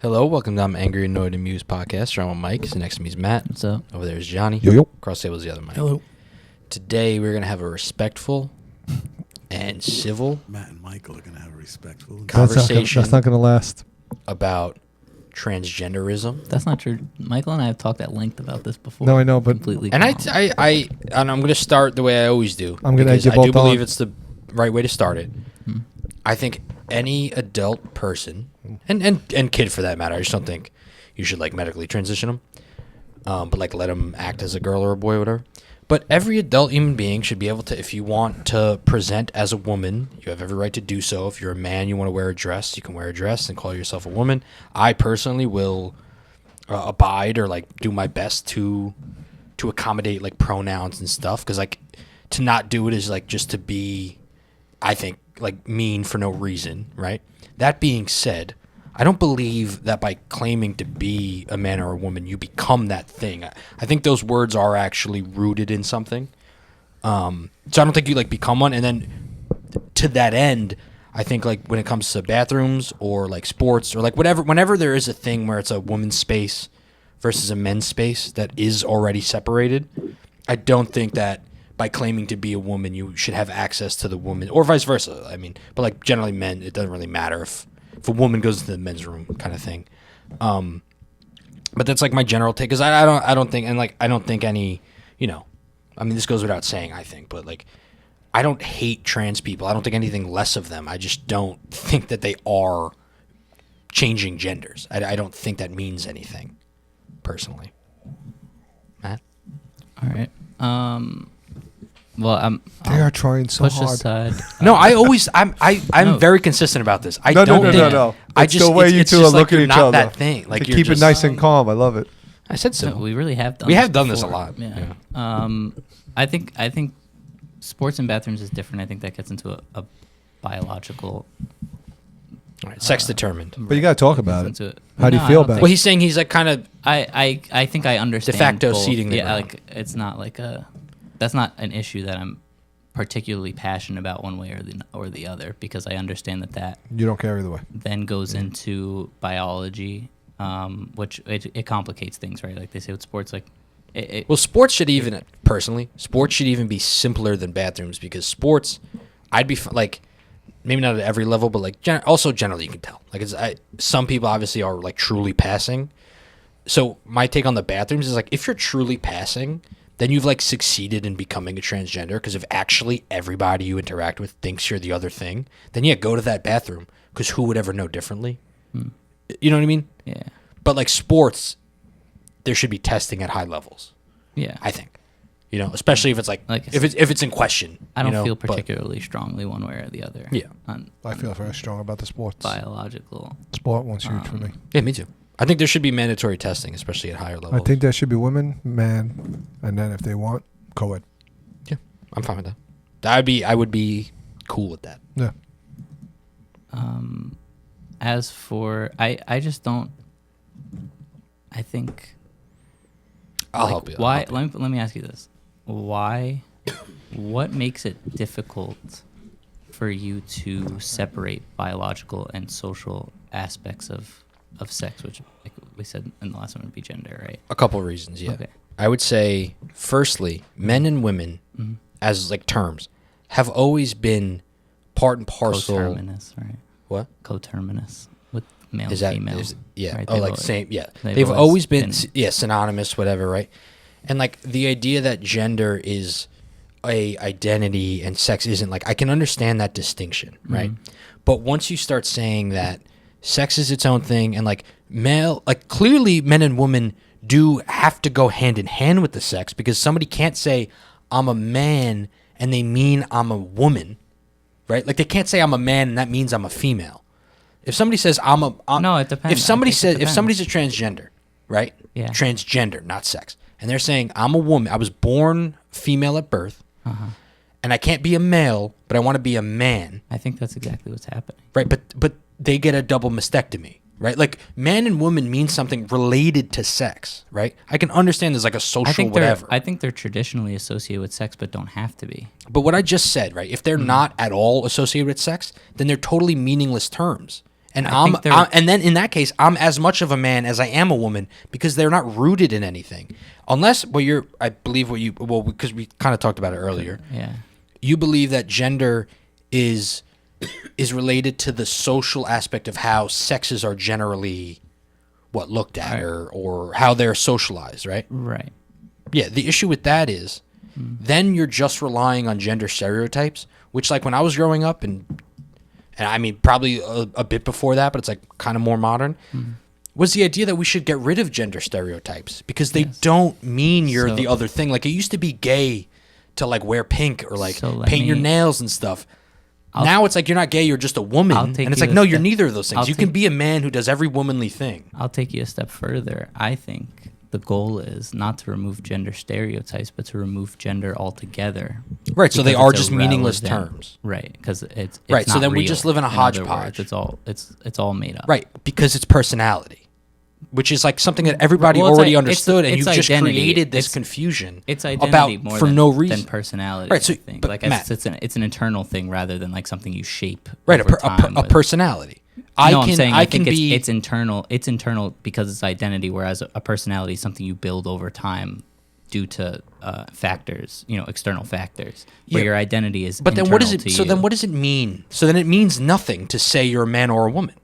Hello, welcome to I'm Angry, Annoyed, and Amused podcast. I'm with Mike. So next to me is Matt. What's up? Over there is Jonnie. Yo, yo. Across the table is the other Mike. Hello. Today we're going to have a respectful and civil Matt and Michael are going to have a respectful conversation That's not going to last. about transgenderism. That's not true. Michael and I have talked at length about this before. No, I know, but completely. And I'm going to start the way I always do. I'm gonna because edge you I do both believe on. it's the right way to start it. I think any adult person, and kid for that matter, I just don't think you should like medically transition them, but like let them act as a girl or a boy or whatever. But every adult human being should be able to, if you want to present as a woman, you have every right to do so. If you're a man, you want to wear a dress, you can wear a dress and call yourself a woman. I personally will abide or like do my best to accommodate like pronouns and stuff, because like to not do it is like just to be, I think, like mean for no reason, right? That being said, I don't believe that by claiming to be a man or a woman, you become that thing. I think those words are actually rooted in something. So I don't think you like become one. And then to that end, I think like when it comes to bathrooms or like sports or like whatever, whenever there is a thing where it's a woman's space versus a men's space that is already separated, I don't think that by claiming to be a woman, you should have access to the woman, or vice versa. I mean, but like generally men, it doesn't really matter if a woman goes to the men's room kind of thing. But that's like my general take, because I don't think any, I mean, this goes without saying, I think, but like, I don't hate trans people. I don't think anything less of them. I just don't think that they are changing genders. I don't think that means anything, personally. Matt? All right. Well, They are trying so push hard. aside. No, I'm No. very consistent about this. I No, don't no, think. no. I It's just the way you it's two just are like looking you're at each not other. that thing. Like To you're keep just, it nice and calm. I love it. I said so. No, we really have done. We this have done this a before. lot. Yeah. I think sports and bathrooms is different. I think that gets into a biological. All right, sex determined. But you got to talk about Into it. How do you No, I feel don't about think- Well, he's saying he's like kind of. I think I understand De facto both. seating the Yeah, ground. like it's not like that's not an issue that I'm particularly passionate about one way or the other, because I understand that You don't care either way. then goes into biology, which it complicates things, right? Like they say with sports, like Well, sports should even be simpler than bathrooms, because sports, I'd be like, maybe not at every level, but like also generally you can tell. Like some people obviously are like truly passing. So my take on the bathrooms is like, if you're truly passing, then you've like succeeded in becoming a transgender, because if actually everybody you interact with thinks you're the other thing, then yeah, go to that bathroom, because who would ever know differently? You know what I mean? yeah, But like sports, there should be testing at high levels, yeah. I think. Especially if it's like if it's in question. I don't feel but- particularly strongly one way or the other. Yeah. On I feel very strong about the sports. biological. Sport one's huge for me. Yeah, me too. I think there should be mandatory testing, especially at higher levels. I think there should be women, man, and then if they want, co-ed. Yeah, I'm fine with that. I would be cool with that. Yeah. As for I just don't. I think. I'll help you. Why? Let me ask you this. Why? What makes it difficult for you to separate biological and social aspects of sex, which, like we said in the last one, would be gender, right? A couple of reasons, yeah. Okay. I would say, firstly, men and women, as like terms, have always been part and parcel. Coterminous, right? What? Coterminous with male Is and that? female. Yeah. Right? Oh, They've like always- same. Yeah. they've They've always always been been- synonymous, whatever, right? And like the idea that gender is a identity and sex isn't, like, I can understand that distinction, right? But once you start saying that sex is its own thing, and like clearly men and women do have to go hand in hand with the sex, because somebody can't say I'm a man and they mean I'm a woman, right? Like they can't say I'm a man and that means I'm a female. If somebody says No, it depends. If somebody I think it says if depends. somebody's a transgender, right? Yeah. Transgender, not sex, and they're saying I'm a woman. I was born female at birth, and I can't be a male, but I want to be a man, I think that's exactly what's happening. right? But they get a double mastectomy, right? Like man and woman means something related to sex, right? I can understand there's like a social whatever. I think they're traditionally associated with sex, but don't have to be. But what I just said, right? If they're not at all associated with sex, then they're totally meaningless terms. And I think and then in that case, I'm as much of a man as I am a woman because they're not rooted in anything. Unless, I believe because we kind of talked about it earlier. Yeah. You believe that gender is related to the social aspect of how sexes are generally looked at or how they're socialized, right? Right. Yeah, the issue with that is then you're just relying on gender stereotypes, which like when I was growing up and I mean probably a bit before that, but it's like kind of more modern, was the idea that we should get rid of gender stereotypes because they don't mean you're the other thing. Like it used to be gay to like wear pink or like paint your nails and stuff. Now it's like you're not gay, you're just a woman. And it's like, no, you're neither of those things. You can be a man who does every womanly thing. I'll take you a step further. I think the goal is not to remove gender stereotypes, but to remove gender altogether. Right, so they are just meaningless terms. Right, because it's right. Not so then real. we just live in a hodgepodge. It's all made up. Right, because it's personality, which is like something that everybody already understood, and you've just created this confusion. It's identity about more for no reason than personality. Right, so I think. but Like Matt, it's an internal thing rather than like something you shape. Right, over time a personality. I'm saying I think it's internal. It's internal because it's identity, whereas a personality is something you build over time due to factors, external factors. Where your identity is. But then what does it? To So you. then what does it mean? So then it means nothing to say you're a man or a woman.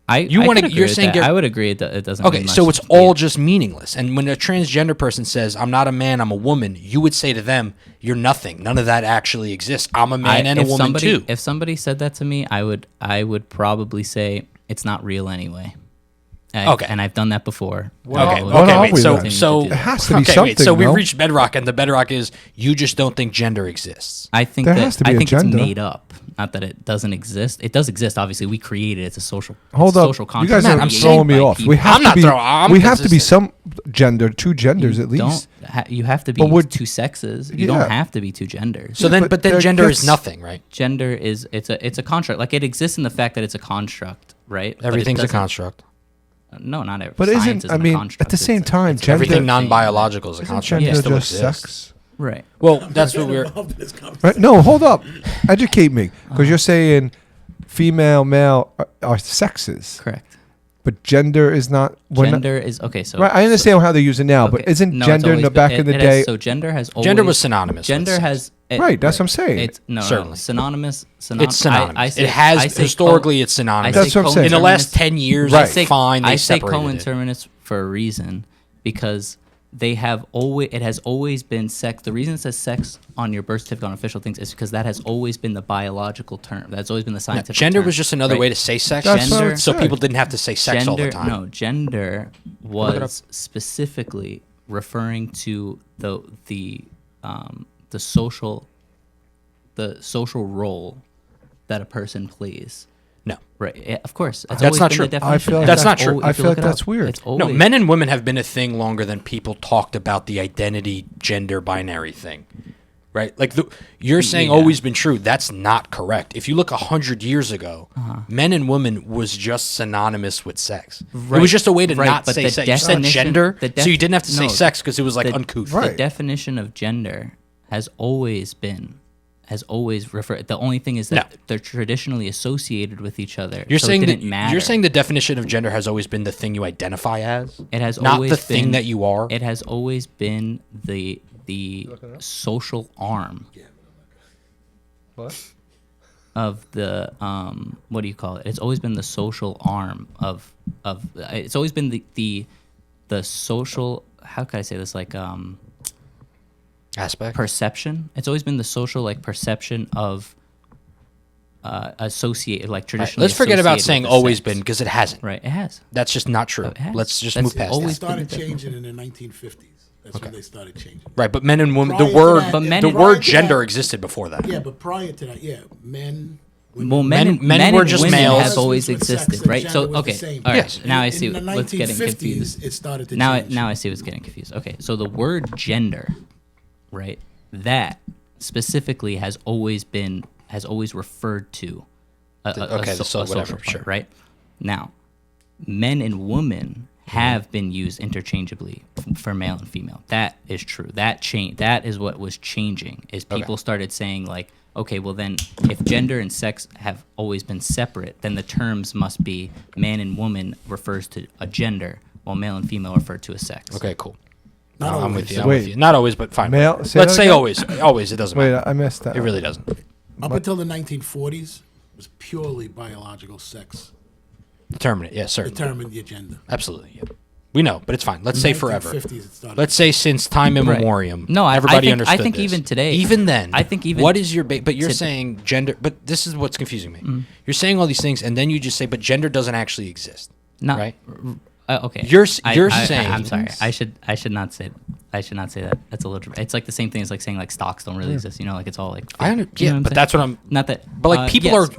You're saying I would agree that it doesn't. Okay, mean much so it's all just meaningless. And when a transgender person says, "I'm not a man, I'm a woman," you would say to them, "You're nothing. None of that actually exists. I'm a man and a woman too." If somebody said that to me, I would probably say it's not real anyway. Okay, and I've done that before. Wait, so it has to be something. Wait, so we no? reached bedrock, and the bedrock is you just don't think gender exists. I think There has to be a it's gender. made up. Not that it doesn't exist. It does exist. Obviously, we created it. It's a social. Hold up, social you guys construct are I'm throwing me by off. people. We have I'm to not be. throwing- I'm We have to be consistent. some gender, two genders at least. You have to be But would- two sexes. You Yeah. don't have to be two genders. So then, but then that gender gets- is nothing, right? Gender is it's a construct. Like it exists in the fact that it's a construct, right? But it Everything's a doesn't- construct. No, not every. But science isn't I mean construct. at the same time, it's gender Everything thing. non-biological is a isn't construct. gender It still just exists. sex? Right. Well, that's what we're. Right? No, hold up. Educate me, because you're saying female, male are sexes, Correct. but gender is not. we're not- Gender is okay. So right, I understand how they use it now, but okay, isn't no, it's gender in always the been- back in the it day? has, so gender has always Gender was synonymous with Gender sex. has Right, that's what I'm saying. It's Certainly. synonymous. It's synonymous. I say, it has I say historically. It's synonymous. That's what I'm saying. In the last 10 years, Right. fine. They I say separated it. co-interminous for a reason because they have always. It has always been sex. The reason it says sex on your birth certificate on official things is because that has always been the biological term. That's always been the No, scientific. gender term, was just another right? way to say sex, That's what I would so say. people didn't have to say sex all the time. No, gender was specifically referring to the social role that a person plays. No. Right. Yeah, of course. It's That's always not been true. the definition. I feel like That's not true. I If you feel look like it that's up, weird. It's No, always, men and women have been a thing longer than people talked about the identity gender binary thing. Right? Like you're saying Yeah. always been true. That's not correct. If you look 100 years ago, men and women was just synonymous with sex. It Right, was just a way to right, not but say the sex. You said definition- gender, the so you didn't have to say no, sex because it was like the- uncouth. Right. The definition of gender has always referred. The only thing is that No. they're traditionally associated with each other. You're so saying it that didn't matter. you're saying the definition of gender has always been the thing you identify as. It has not always the thing been- that you are. It has always been the social arm What? of the what do you call it? It's always been the social arm of it's always been the social, how could I say this, like Aspect. perception. It's always been the social like perception of associated, like Right, traditionally. let's forget about associated saying with the always sex. been because it hasn't. Right, it has. That's just not true. It has. Let's just That's move past always that. been started the changing in the 1950s. That's when they started changing. Right, but men and women, Prior the to word, that- But men the and- word prior to gender that- existed before that. Yeah, but prior to that, men. Women, Well, men Men were and just women males. have always With sex existed, and right? gender So was the okay, same. all right. Yes. Now I see in the what's getting 1950s, confused. it started to Now change. I see what's getting confused. Okay, so the word gender, right? That specifically has always referred to a Okay, so whatever, social part, sure. right? Now, men and women have been used interchangeably for male and female. That is true. That is what was changing. Is people started saying like, okay, well then, if gender and sex have always been separate, then the terms must be man and woman refers to a gender, while male and female refer to a sex. Okay, cool. Not I'm always. with you. I'm with you. Not always, but fine. Male- Let's say that say again? always. Always. It doesn't Wait, matter. I missed that. It really doesn't. Up until the 1940s, it was purely biological sex Determine it. Yeah, certainly. determined your gender. Absolutely. Yeah. We know, but it's fine. Let's say forever. 1950s it started. Let's say since time Right. immemorial. No, everybody I understood think this. even today. Even then, I think even what is your but you're to- saying gender, but this is what's confusing me. Mm. You're saying all these things and then you just say but gender doesn't actually exist. not right? Okay. You're saying I'm sorry. I should not say. I should not say that. That's a little. It's like the same thing as like saying like stocks don't really exist. You know, like it's all like. I fake. under, You know yeah, what I'm but saying? that's what I'm Not that. But like people yes.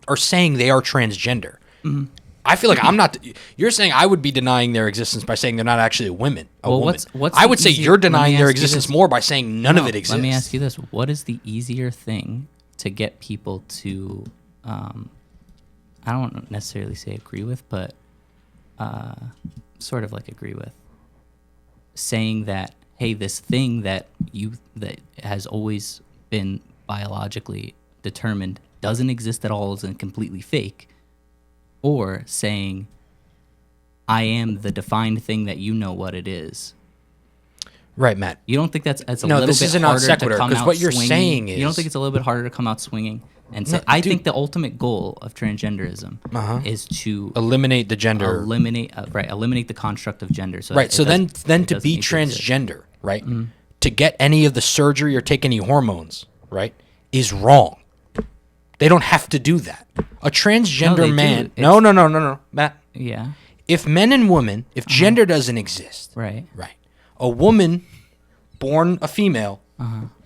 are saying they are transgender. I feel like I'm not. You're saying I would be denying their existence by saying they're not actually a woman. Well, woman. what's I the would say easier- you're let me denying their ask you existence this. more by saying none of No, it exists. Let me ask you this: what is the easier thing to get people to? I don't necessarily say agree with, but sort of like agree with. Saying that, hey, this thing that has always been biologically determined doesn't exist at all, is completely fake, or saying, I am the defined thing that you know what it is. Right, Matt. You don't think that's a No, little this bit is a non harder to sequitur, come 'cause out what you're swinging? saying You don't is- think it's a little bit harder to come out swinging and say? No, I dude. think the ultimate goal of transgenderism is to Eliminate the gender. eliminate the construct of gender. So Right. that So it then doesn't- to it be doesn't need to exist. transgender, right? To get any of the surgery or take any hormones, right, is wrong. They don't have to do that. A transgender they do. man. It's- No, Matt. Yeah. If men and women, if gender doesn't exist, Right. right, a woman born a female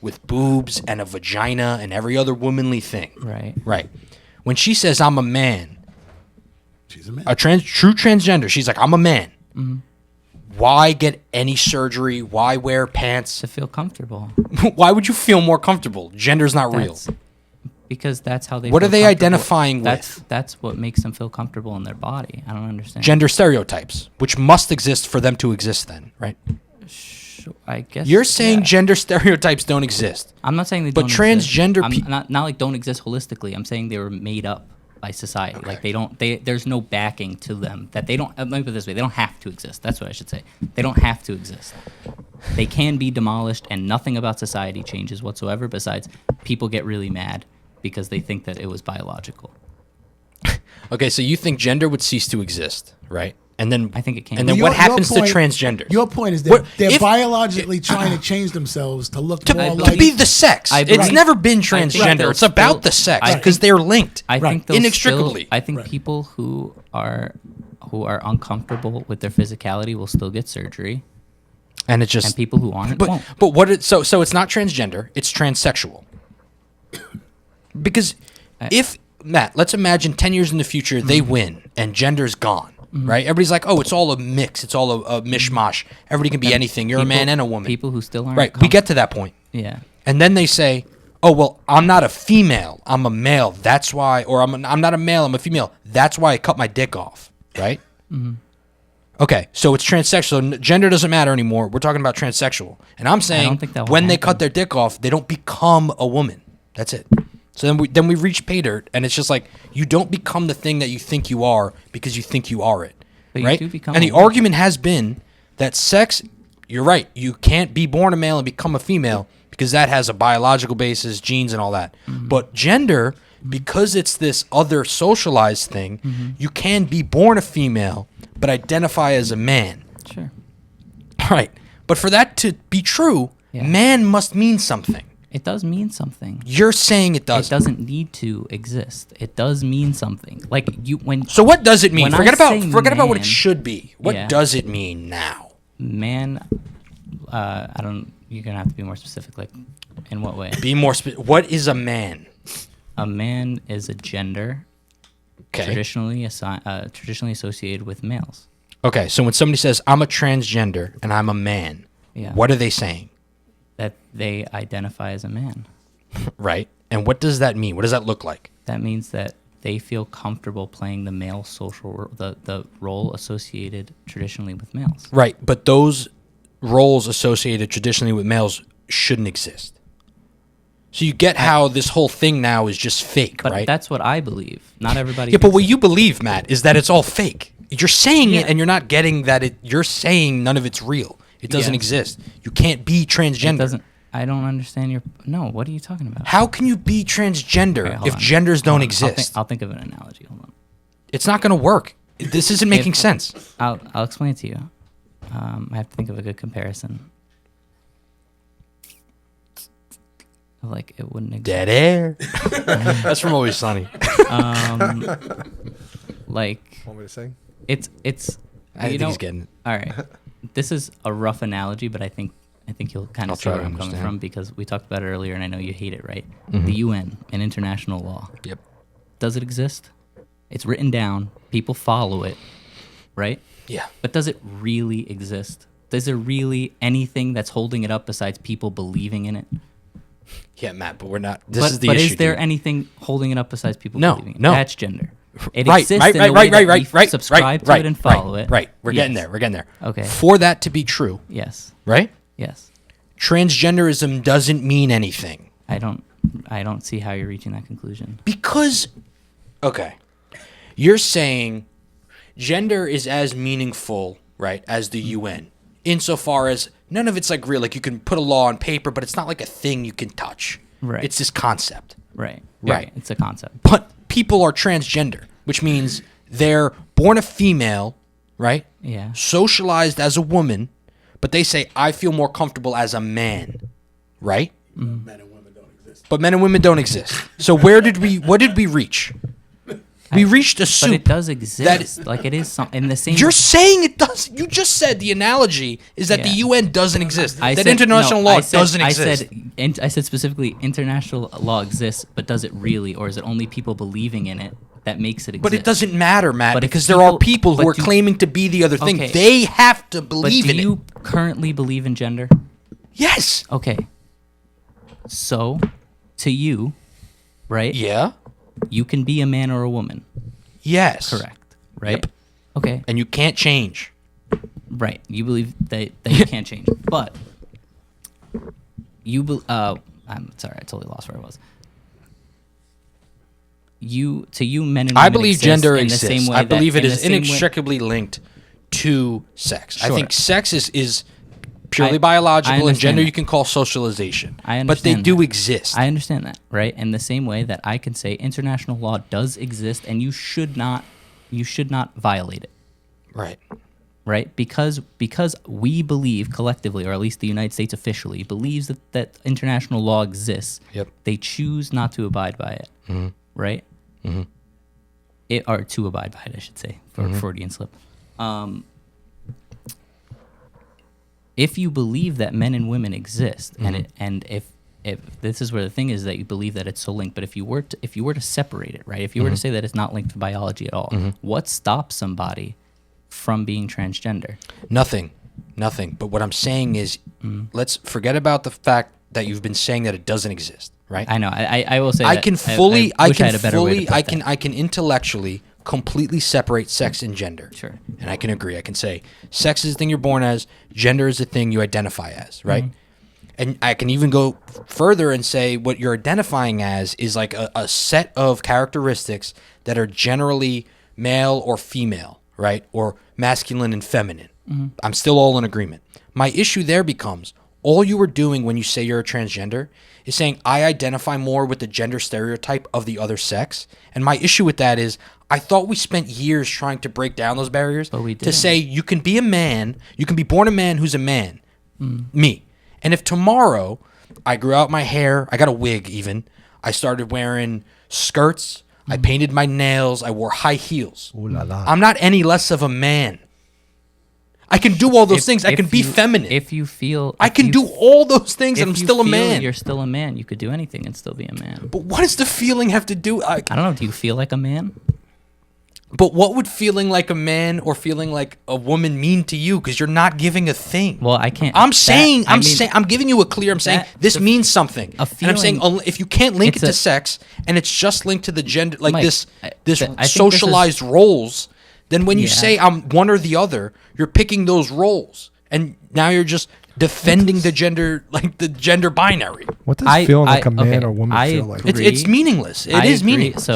with boobs and a vagina and every other womanly thing, Right. right? When she says I'm a man, She's a man. true transgender, she's like I'm a man. Why get any surgery? Why wear pants? To feel comfortable. Why would you feel more comfortable? Gender's not real. That's- Because that's how they. What feel are they comfortable. identifying with? That's what makes them feel comfortable in their body. I don't understand. Gender stereotypes, which must exist for them to exist then, right? I guess You're saying yeah. gender stereotypes don't exist. I'm not saying they but don't transgender exist. pe- not like don't exist holistically. I'm saying they were made up by society. Like they don't. There's no backing to them that they don't. Let me put it this way: they don't have to exist. That's what I should say. They don't have to exist. They can be demolished, and nothing about society changes whatsoever. Besides, people get really mad because they think that it was biological. Okay, so you think gender would cease to exist, right? And then I think it can. And then But what happens to transgender? Your point is that What- they're if- biologically trying to change themselves to look to, more to like be the sex. I It's believe- never been I think transgender. they'll It's about still- the sex I because think- they're linked. I think they'll Inextricably. Still, I think Right. people who are uncomfortable with their physicality will still get surgery, And it just and people who aren't won't. but what it so it's not transgender, it's transsexual. Because if Matt, let's imagine 10 years in the future they win and gender's gone. Right? Everybody's like, "Oh, it's all a mix. It's all a mishmash. Everybody can be anything. You're a man and a woman." People who still aren't Right. We get to that point. yeah. And then they say, "Oh, well, I'm not a female. I'm a male. That's why or I'm not a male, I'm a female. That's why I cut my dick off." Right? Okay, so it's transsexual. Gender doesn't matter anymore. We're talking about transsexual. And I'm saying think that will when they happen. cut their dick off, they don't become a woman. That's it. So then we reach pay dirt, and it's just like you don't become the thing that you think you are because you think you are it. But you right? do become And a the woman. argument has been that sex, you're right, you can't be born a male and become a female because that has a biological basis, genes and all that. But gender, because it's this other socialized thing, you can be born a female but identify as a man. Sure. Right. But for that to be true, Yeah. man must mean something. It does mean something. You're saying it It doesn't. doesn't need to exist. It does mean something. Like you when So what does it mean? When I Forget about say what it man, should be. What yeah. does it mean now? man, I don't. You're gonna have to be more specific. Like, in what way? Be more what is a man? A man is a gender Okay. traditionally associated with males. Okay, so when somebody says I'm a transgender and I'm a man, Yeah. what are they saying? That they identify as a man. Right? And what does that mean? What does that look like? That means that they feel comfortable playing the male the role associated traditionally with males. Right, but those roles associated traditionally with males shouldn't exist. So you get how this whole thing now is just fake, But right? that's what I believe. Not everybody. Yeah, but thinks what it. you believe, Matt, is that it's all fake. You're saying Yeah. it, and you're not getting that you're saying none of it's real. It doesn't Yes. exist. You can't be transgender. It doesn't. I don't understand your. No, what are you talking about? How can you be transgender Okay, hold if on. genders Hold don't on. exist? I'll think of an analogy. Hold on. It's not going to work. This isn't making sense. I'll explain it to you. I have to think of a good comparison. Like it wouldn't exist. Dead air. That's from Always Sunny. Like Want me to sing? it's. I think he's getting it. All right. This is a rough analogy, but I think you'll kind I'll of see try where to I'm coming understand. from because we talked about it earlier, and I know you hate it, right? Mm-hmm. The UN, an international law. Yep. Does it exist? It's written down. People follow it, right? Yeah. But does it really exist? Is there really anything that's holding it up besides people believing in it? Yeah, Matt, but we're not. This is the but issue. is there dude. anything holding it up besides people No, believing in it? no. That's gender. It Right, exists right, in right, the way right, that right, we right, subscribe to it and follow it. Right. We're getting Yes. there. We're getting there. Okay. For that to be true, Yes. right? Yes. Transgenderism doesn't mean anything. I don't see how you're reaching that conclusion. Because, okay, you're saying gender is as meaningful, right, as the UN, insofar as none of it's like real. Like you can put a law on paper, but it's not like a thing you can touch. Right. It's this concept. Right. Right. It's a concept. But people are transgender, which means they're born a female, right? Yeah. Socialized as a woman, but they say, I feel more comfortable as a man, right? Men and women don't exist. But men and women don't exist. So what did we reach? We reached a But soup. it does exist. Like it is in the same. You're saying it does. You just said the analogy is that the Yeah. UN doesn't exist. I that said- international no, law I said- doesn't exist. I said specifically international law exists, but does it really, or is it only people believing in it that makes it exist? But it doesn't matter, Matt, But if because there are people who but are claiming to be the other thing. Okay. They have to But believe do in you it. currently believe in gender? Yes. Okay. So, to you, right? Yeah. You can be a man or a woman. Yes. Correct. Right? Yep. Okay. And you can't change. Right. You believe that you can't change. But I'm sorry, I totally lost where I was. To you, men and women I believe exist gender in exists. the same way I believe that, it in is the same way- inextricably linked to sex. I Sure. think sex is purely I biological, and understand gender that. you can call socialization. I But they understand do that. exist. I understand that, right? In the same way that I can say international law does exist, and you should not violate it, Right. right? Because we believe collectively, or at least the United States officially believes that international law exists. Yep. They choose not to abide by it, right? Mm-hmm. Or to abide by it, I should say, for Freudian slip. If you believe that men and women exist, and if this is where the thing is that you believe that it's so linked, but if you were to separate it, right? If you were to say that it's not linked to biology at all, what stops somebody from being transgender? Nothing. But what I'm saying is, let's forget about the fact that you've been saying that it doesn't exist, right? I know. I will say I that can fully, I wish I can had a better way to fully, put I that. can intellectually completely separate sex and gender. Sure. And I can agree. I can say sex is the thing you're born as, gender is the thing you identify as, right? And I can even go further and say what you're identifying as is like a set of characteristics that are generally male or female, right? Or masculine and feminine. I'm still all in agreement. My issue there becomes all you were doing when you say you're a transgender is saying I identify more with the gender stereotype of the other sex. And my issue with that is I thought we spent years trying to break down those barriers But we to didn't. say you can be a man, you can be born a man who's a man, me. And if tomorrow I grew out my hair, I got a wig even, I started wearing skirts, I painted my nails, I wore high heels. Ooh la la. I'm not any less of a man. I can do all those things. I can be feminine. If you feel, I can do all those things and I'm if you still a feel man. You're still a man. You could do anything and still be a man. But what does the feeling have to do? I don't know. Do you feel like a man? But what would feeling like a man or feeling like a woman mean to you? Because you're not giving a thing. Well, I can't. I'm saying, I'm giving you a clear. I'm saying this means something. A and I'm saying feeling- if you can't link it to it's a- sex and it's just linked to the gender, like Mike, this I think socialized roles, then when you Yeah. say I'm one or the other, you're picking those roles, and now you're just defending the gender, like the gender binary. What does I- feeling like a I- man okay, or woman I feel like? agree. It's meaningless. It is agree. meaningless.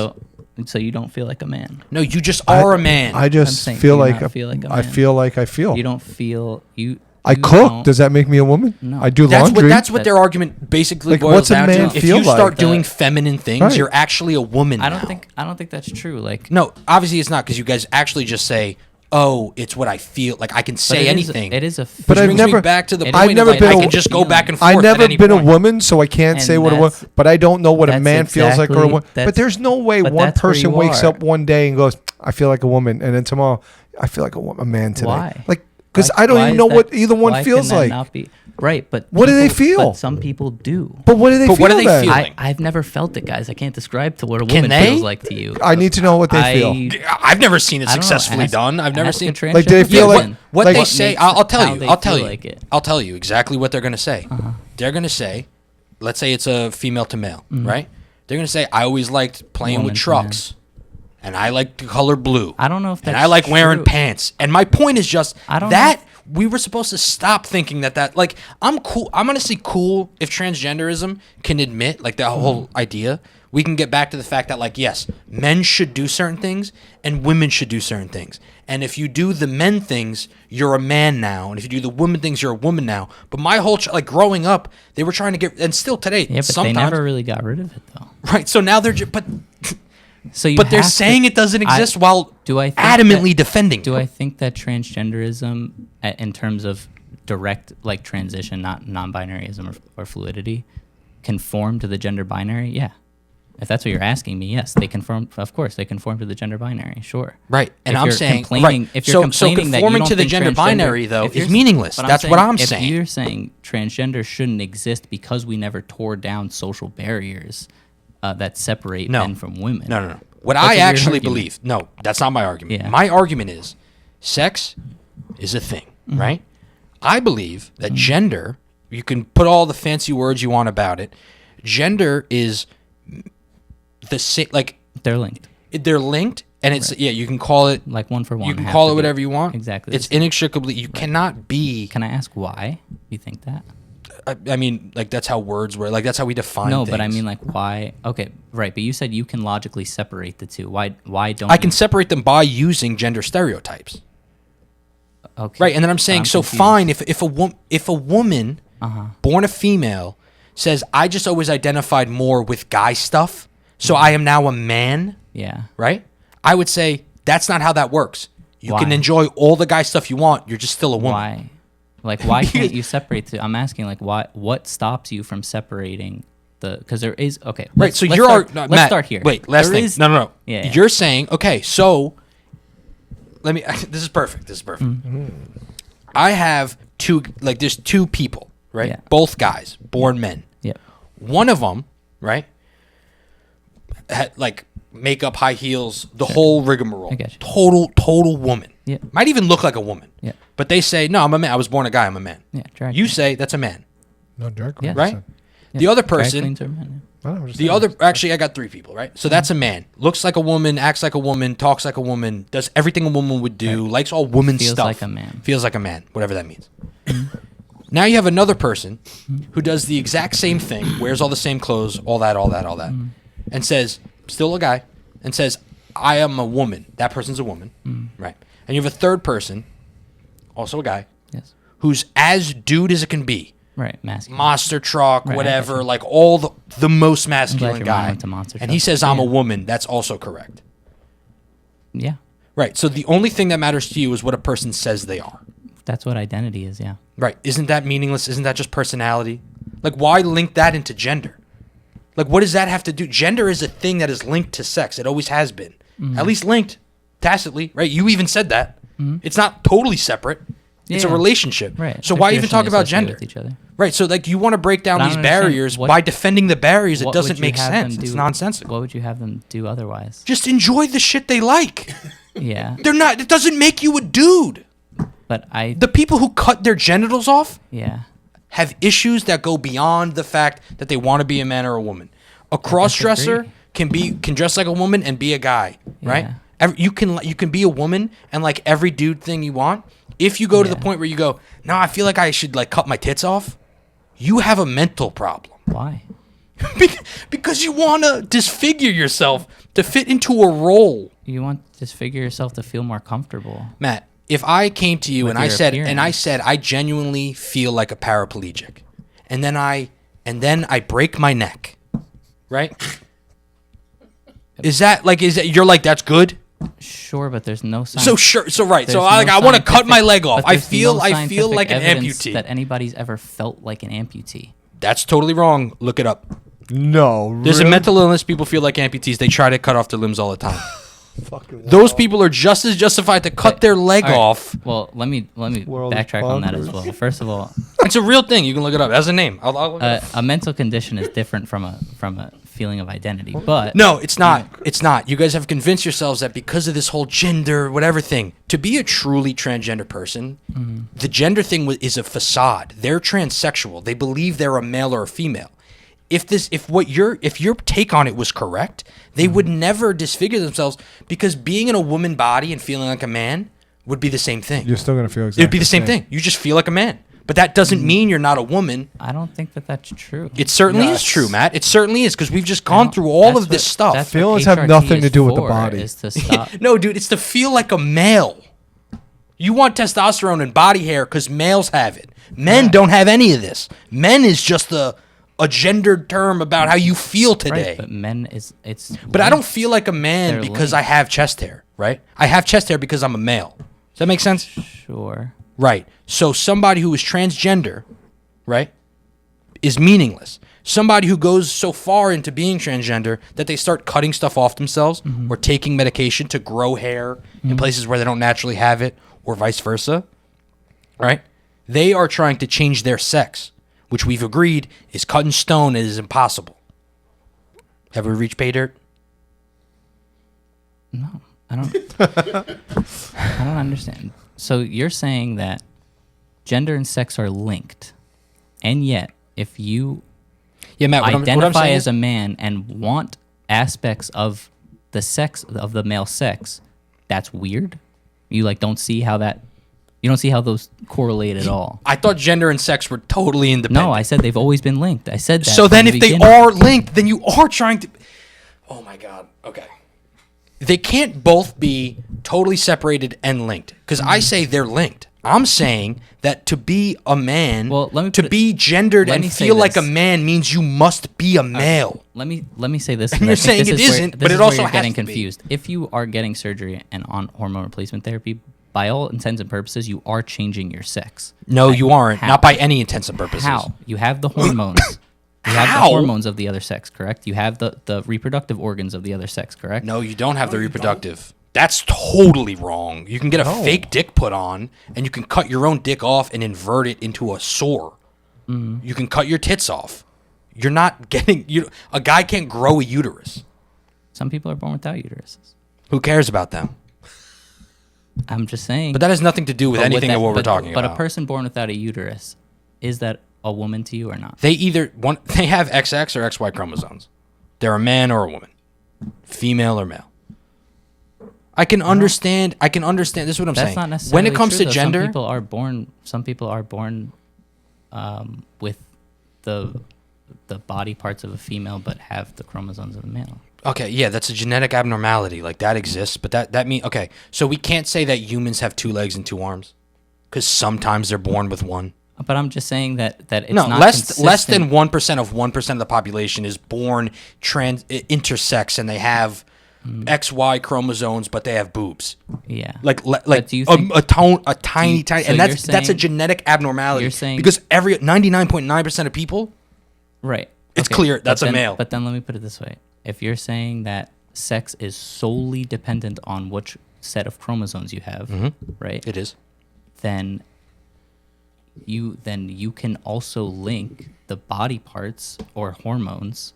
So you don't feel like a man. No, you just are a man. I just saying, feel do you like, not feel like a I man? feel like I feel. You don't feel you. I you cook. don't- Does that make me a woman? No. I do That's laundry. what that's what their argument basically Like, boils what's a down man to. If feel you start like? doing feminine things, Right. you're actually a woman. I don't now. think that's true. Like No, obviously it's not because you guys actually just say, "Oh, it's what I feel." Like I can but say anything. It is a. But Which I've brings never- me back to the I've point. never of, like, been I a- can just go back and forth. I've at never any been a point. woman, so I can't And say what a woman. that's- But I don't know what a that's man feels like or a exactly- woman. But that's- there's no way but one that's where person you wakes are. up one day and goes, "I feel like a woman," and then tomorrow, "I feel like a man today." Why? Like, because Why- I don't why even is know that- what either one why feels can that like. Not be, right, but What do they people- feel? But some people do. But what do they But feel what are they then? feeling? I've never felt it, guys. I can't describe to what a Can woman they? feels like to you. I need to know what they feel. I've never seen it I don't know. successfully Ask- done. I've never ask a seen. transgender Like, do they feel like- person What like- they What say, makes- I'll tell how you. they I'll tell feel you. like it. I'll tell you exactly what they're gonna say. Uh-huh. They're gonna say, let's say it's a female to male, right? They're gonna say, I always liked playing Woman with to trucks, and I like the color blue. I don't know if and that's I like wearing true. pants. And my point is just I don't that know we were supposed to stop thinking that like I'm cool. I'm honestly cool if transgenderism can admit like the whole idea. We can get back to the fact that like yes, men should do certain things and women should do certain things. And if you do the men things, you're a man now. And if you do the women things, you're a woman now. But my whole like growing up, they were trying to get and still today. Yeah, but sometimes they never really got rid of it though. right. So now they're just So you but they're have to- saying it doesn't exist while do I think adamantly that- defending. Do I think that transgenderism, in terms of direct like transition, not non-binaryism or fluidity, conform to the gender binary? Yeah. If that's what you're asking me, yes, they conform. Of course, they conform to the gender binary. Sure. Right, and If I'm you're saying complaining, right. if you're so complaining that you conforming don't to the think gender transgender- binary though if is you're- meaningless. but That's what I'm if saying. you're saying transgender shouldn't exist because we never tore down social barriers that separate No. men from women. No. What That's I your actually argument. believe. No, that's not my argument. Yeah. My argument is sex is a thing, Mm-hmm. right? I believe that gender, you can put all the fancy words you want about it. Gender is the same like They're linked, they're linked and it's yeah, you can call it like one for one. you can have call to it be whatever you want. Exactly. It's inextricably you cannot be Can I ask why you think that? I mean like that's how words were like that's how we define No, things. but I mean like why? Okay, right. But you said you can logically separate the two. Why don't I can you? separate them by using gender stereotypes. Okay. Right, and then I'm but saying, so confused. fine if a woman Uh-huh. born a female says I just always identified more with guy stuff, so I am now a man, Yeah. right? I would say that's not how that works. You can Why? enjoy all the guy stuff you want. You're just still a woman. Why? Like, why can't you separate the? I'm asking, like, why? What stops you from separating the? Because there is okay. Right. let's- So let's you're start, no, let's Matt, start here. Wait. Last There thing. is- No. Yeah, yeah. You're saying okay. So let me. This is perfect. Mm-hmm. I have two. Like there's two people, right? Yeah. Both guys, born men. Yeah. One of them, right? Had like makeup, high heels, the whole rigmarole. I get you. Total woman. Yeah. Might even look like a woman. Yeah. But they say, no, I'm a man. I was born a guy. I'm a man. Yeah. Drag You queen. say that's a man, No, drag Yeah. queen. right? Yeah. The other Drag person, queens are men, I don't know, just the saying. other, actually, I got three people, right? So that's a man. Looks like a woman, acts like a woman, talks like a woman, does everything a woman would do, likes all woman Feels stuff. like a man. Feels like a man, whatever that means. Now you have another person who does the exact same thing, wears all the same clothes, all that, and says, still a guy, and says, I am a woman. That person's a woman, right? And you have a third person, also a guy, Yes. who's as dude as it can be. Right. Masculine. Monster truck, Right, I whatever, gotcha. like all the most masculine your guy. mind went to monster And he truck. says I'm a Yeah. woman. That's also correct. Yeah. Right. So the only thing that matters to you is what a person says they are. That's what identity is. Yeah. Right. Isn't that meaningless? Isn't that just personality? Like why link that into gender? Like what does that have to do? Gender is a thing that is linked to sex. It always has been. Mm-hmm. At least linked tacitly, right? You even said that. It's not totally separate. It's a Yeah. relationship. Right. So They're why even talk traditionally about associated gender? with each other. Right. So like you want to break down But I these don't understand barriers what- by defending the barriers. It What doesn't would you make have them sense. It's do- nonsensical. What would you have them do otherwise? Just enjoy the shit they like. Yeah. They're not. It doesn't make you a dude. But The people who cut their genitals off yeah. have issues that go beyond the fact that they want to be a man or a woman. A cross-dresser disagree. can dress like a woman and be a guy, right? Yeah. You can be a woman and like every dude thing you want. If you go to the point where you go, no, I feel like I should like cut my tits off, you have a mental problem. Why? Because you want to disfigure yourself to fit into a role. You want to disfigure yourself to feel more comfortable. Matt, if I came to you With and I your said appearance. I genuinely feel like a paraplegic, and then I break my neck, right? Is that you're like that's good? Sure, but there's no sign. So sure, so right. There's So no I want to cut scientific- my leg off. but I there's feel no like scientific an evidence amputee. that anybody's ever felt like an amputee. That's totally wrong. Look it up. No, There's a really? mental illness. People feel like amputees. They try to cut off their limbs all the time. Those people are just as justified to cut their leg All right, off. Well, let me World backtrack on that as bonkers. well. First of all, It's a real thing. You can look it up. That's a name. I'll look it up. a mental condition is different from a feeling of identity. But No, it's not. It's not. You guys have convinced yourselves that because of this whole gender, whatever thing, to be a truly transgender person, the gender thing is a facade. They're transsexual. They believe they're a male or a female. If your take on it was correct, they would never disfigure themselves because being in a woman body and feeling like a man would be the same thing. You're still gonna feel exactly. It would be the same thing. You just feel like a man. But that doesn't mean you're not a woman. I don't think that that's true. It certainly is Yes. true, Matt. It certainly is because we've just gone through all of this stuff. That's Feelings what have HRT nothing to is do with the for, body. Is to stop. No, dude, it's to feel like a male. You want testosterone and body hair because males have it. Men don't have any of this. Men is just a gendered term about how you feel today. Right, but men it's. But I don't feel like a man They're because linked. I have chest hair, right? I have chest hair because I'm a male. Does that make sense? Sure. Right. So somebody who is transgender, right, is meaningless. Somebody who goes so far into being transgender that they start cutting stuff off themselves or taking medication to grow hair in places where they don't naturally have it or vice versa, right? They are trying to change their sex, which we've agreed is cut in stone and is impossible. Have we reached pay dirt? No, I don't. I don't understand. So you're saying that gender and sex are linked, and yet if you Yeah, Matt, what I'm identify saying as is, a man and want aspects of the sex of the male sex, that's weird. You don't see how that. You don't see how those correlate at all. I thought gender and sex were totally independent. No, I said they've always been linked. I said that. So from then the if they beginning. are linked, then you are trying to... Oh my God. Okay. They can't both be totally separated and linked. Because I say they're linked. I'm saying that to be a man, Well, let me to put it- be gendered let and me say feel like a this. man means you must be a male. Let me say this. And 'cause I you're think saying this it is where- isn't, this but is it where also you're has getting to be. confused. If you are getting surgery and on hormone replacement therapy, by all intents and purposes, you are changing your sex. No, you aren't. How? Not by any intents and purposes. How? You have the hormones. You have How? the hormones of the other sex, correct? You have the reproductive organs of the other sex, correct? No, you don't have the reproductive. That's totally wrong. You can get a fake dick put on, and you can cut your own dick off and invert it into a sore. You can cut your tits off. You're not getting... A guy can't grow a uterus. Some people are born without uteruses. Who cares about them? I'm just saying. But that has nothing to do with but anything that- of what we're but- talking But about. a person born without a uterus, is that a woman to you or not? They have XX or XY chromosomes. They're a man or a woman. Female or male. I can understand. This is what I'm That's saying. not necessarily When it comes true, to though. gender, Some people are born with the body parts of a female, but have the chromosomes of a male. okay, yeah, that's a genetic abnormality. Like that exists, but that means okay. So we can't say that humans have 2 legs and 2 arms, because sometimes they're born with one. But I'm just saying that it's No, not less than consistent. 1% of 1% of the population is born intersex, and they have XY chromosomes, but they have boobs. Yeah. Like do you think- a tiny, so and you're that's a saying- genetic abnormality. you're saying- because 99.9% of people, Right. It's clear but that's a then- male. But then let me put it this way: if you're saying that sex is solely dependent on which set of chromosomes you have, right? it is. Then you can also link the body parts or hormones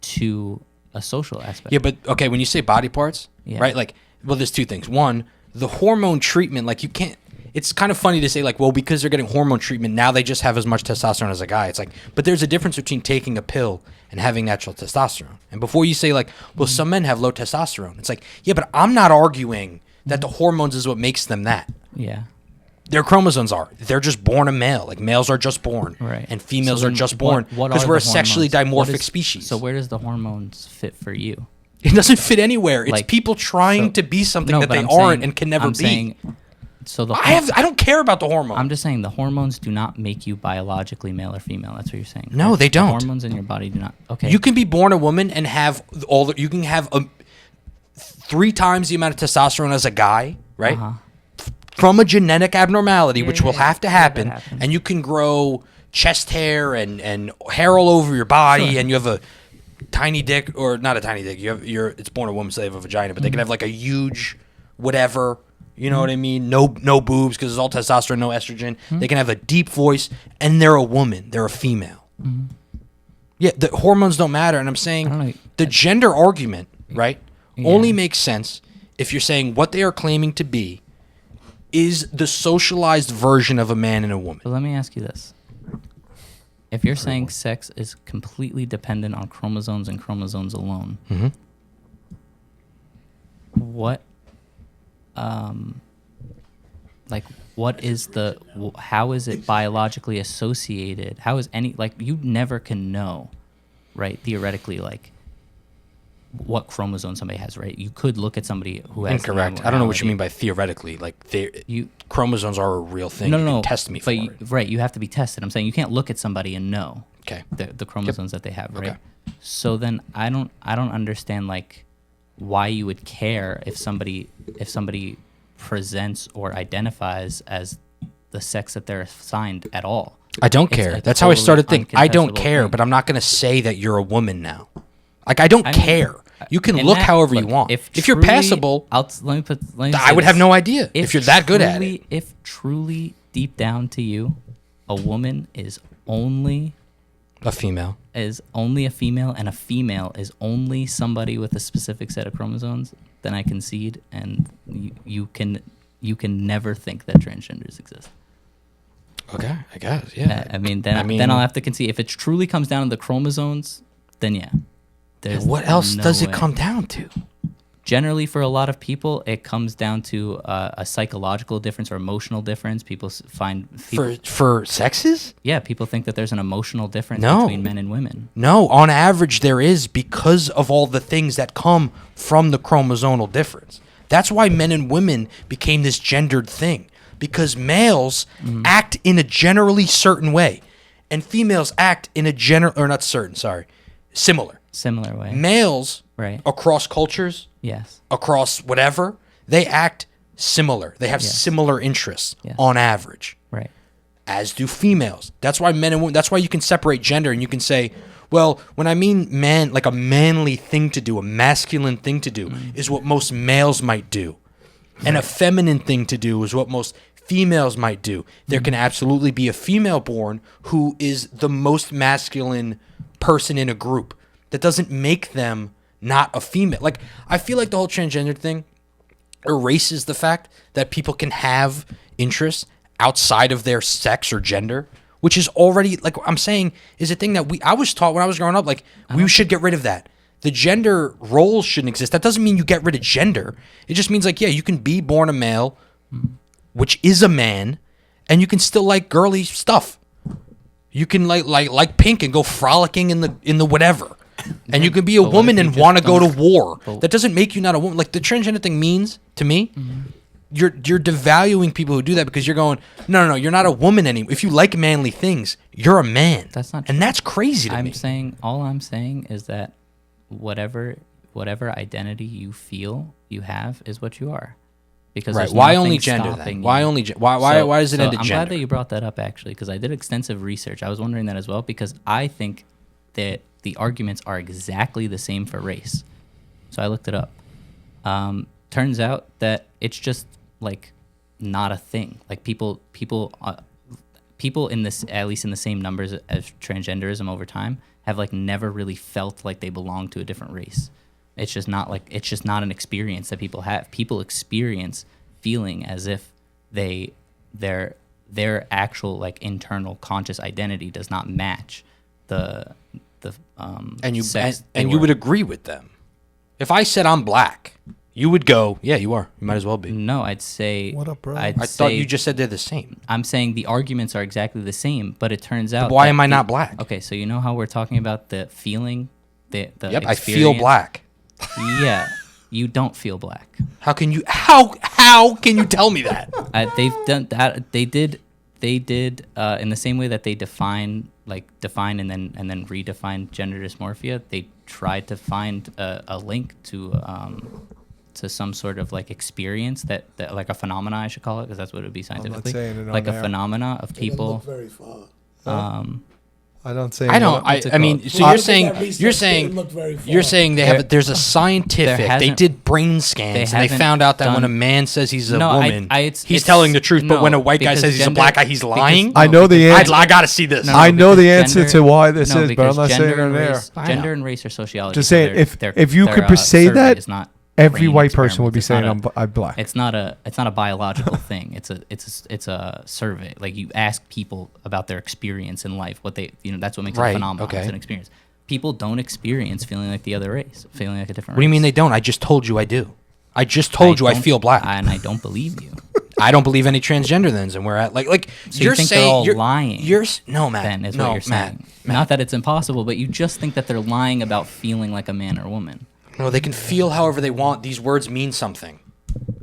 to a social aspect. Yeah, but okay, when you say body parts, Yeah. right? Like well, there's two things. One, the hormone treatment, like you can't. It's kind of funny to say like, well, because they're getting hormone treatment, now they just have as much testosterone as a guy. It's like, but there's a difference between taking a pill and having natural testosterone. And before you say like, well, some men have low testosterone, it's like, yeah, but I'm not arguing that the hormones is what makes them that. Yeah. Their chromosomes are. They're just born a male. Like males are just born, Right. and females So are then just born what because are we're a the sexually hormones? What dimorphic is- species. So where does the hormones fit for you? It doesn't fit anywhere. It's Like, people trying so- to be something No, that but they I'm aren't saying- and can never I'm be. saying, so the I don't care about the hormones. I'm just saying the hormones do not make you biologically male or female. That's what you're saying. No, right? they don't. The hormones in your body do not. Okay. You can be born a woman and have you can have 3 times the amount of testosterone as a guy, right? Uh-huh. From a genetic abnormality, which will yeah. have to Yeah, that happen, happens. and you can grow chest hair and hair all over your body, Sure. and you have a tiny dick, or not a tiny dick. It's born a woman, so they have a vagina, but they Mm-hmm. can have like a huge whatever. You know what I mean? No boobs because it's all testosterone, no estrogen. Mm-hmm. They can have a deep voice, and they're a woman. They're a female. Mm-hmm. Yeah, the hormones don't matter, and I'm saying I don't know. the gender argument, right, Yeah. only makes sense if you're saying what they are claiming to be is the socialized version of a man and a woman. But let me ask you this. If you're saying sex is completely dependent on chromosomes and chromosomes alone, Mm-hmm. what, what is how is it biologically associated? How is you never can know, right? Theoretically, like, what chromosome somebody has, right? You could look at somebody who has the Incorrect. I don't know what you abnormality. mean by theoretically. Like, You chromosomes are a real thing. no, You no, can no. test me for but it. right, you have to be tested. I'm saying you can't look at somebody and know Okay. the chromosomes that they have, right? Okay. So then I don't understand like why you would care if somebody presents or identifies as the sex that they're assigned at all. I don't It's care. a That's how I totally started thinking. I don't uncontestable care, thing. but I'm not going to say that you're a woman now. Like, I don't I mean, care. You can And look that- however you look, want. If you're truly- passable, let me I say would have this. no idea if you're that good at it. If truly deep down to you, a woman is only A female. a female, and a female is only somebody with a specific set of chromosomes, then I concede, and you can never think that transgenders exist. Okay, I guess. Yeah. I mean, then I'll have to concede. If it truly comes down to the chromosomes, then yeah. There's What else no does it way. come down to? Generally, for a lot of people, it comes down to a psychological difference or emotional difference. People For sexes? people think that there's an emotional difference No. between men and women. No, on average there is because of all the things that come from the chromosomal difference. That's why men and women became this gendered thing. Because males act in a generally certain way, and females act in a similar. Similar way. Males, Right. across cultures, Yes. across whatever, they act similar. They have Yes. similar interests Yes. on average, Right. as do females. That's why men and women, that's why you can separate gender and you can say, well, when I mean man, like a manly thing to do, a masculine thing to do, is what most males might do. And a feminine thing to do is what most females might do. There can absolutely be a female born who is the most masculine person in a group. That doesn't make them not a female. Like, I feel like the whole transgender thing erases the fact that people can have interests outside of their sex or gender, which is already, like I'm saying, is a thing that I was taught when I was growing up, like, we should get rid of that. The gender roles shouldn't exist. That doesn't mean you get rid of gender. It just means, like, yeah, you can be born a male, which is a man, and you can still like girly stuff. You can like pink and go frolicking in the whatever. And you can be a But what woman if you and just want to go to don't- war. but- That doesn't make you not a woman. Like, the transgender thing means to me, you're devaluing people who do that because you're going, no, you're not a woman anymore. If you like manly things, you're a man. That's not and true. that's crazy to me. All I'm saying is that whatever identity you feel you have is what you are. Because Right. there's Why only nothing gender stopping then? Why you. only why is it into I'm gender? glad that you brought that up, actually, because I did extensive research. I was wondering that as well, because I think that the arguments are exactly the same for race. So I looked it up. Turns out that it's just like not a thing. Like people in this, at least in the same numbers as transgenderism over time, have like never really felt like they belong to a different race. It's just not an experience that people have. People experience feeling as if their actual like internal conscious identity does not match the sex and you would agree with them. If I said I'm black, you would go, yeah, you are. You might as well be. No, I'd say. What up, bro? I thought you just said they're the same. I'm saying the arguments are exactly the same, but it turns out. Why am I not black? Okay, so you know how we're talking about the feeling, the Yep, I feel black. Yeah, you don't feel black. How can you can you tell me that? They've done that. They did in the same way that they define and then redefine gender dysmorphia. They tried to find a link to some sort of like experience that like a phenomena, I should call it, because that's what it would be scientifically. saying it on like a air. phenomena of They didn't people. look very far. I don't say. I don't. What's it I mean, called? so I you're think saying that research didn't look very far. you're saying they have. There's a scientific. They hasn't- did brain scans and they haven't found out that when a done- man says he's a No, woman, it's he's telling the truth. But no, when a white guy because says he's a gender- black guy, he's because- lying. I know the answer. I gotta see this. No, I know the because answer gender- to why this no, is, but I'm because not saying gender it and on air. race- Gender and race are sociology. Just so saying, their- if you their, could say survey that, is not every brain white person would be experiments. saying I'm black. It's not a biological thing. It's a survey. Like you ask people about their experience in life, what they that's what makes it Right, a phenomenon. okay. It's an experience. People don't experience feeling like the other race, feeling like a different. What do you race. mean they don't? I just told you I do. I just told you I don't- feel black. and I don't believe you. I don't believe any transgender thens, and we're at like So you're you think saying they're all you're lying? No, Matt. Then is no, what you're saying. Not that it's impossible, but you just think that they're lying about feeling like a man or woman. No, they can feel however they want. These words mean something,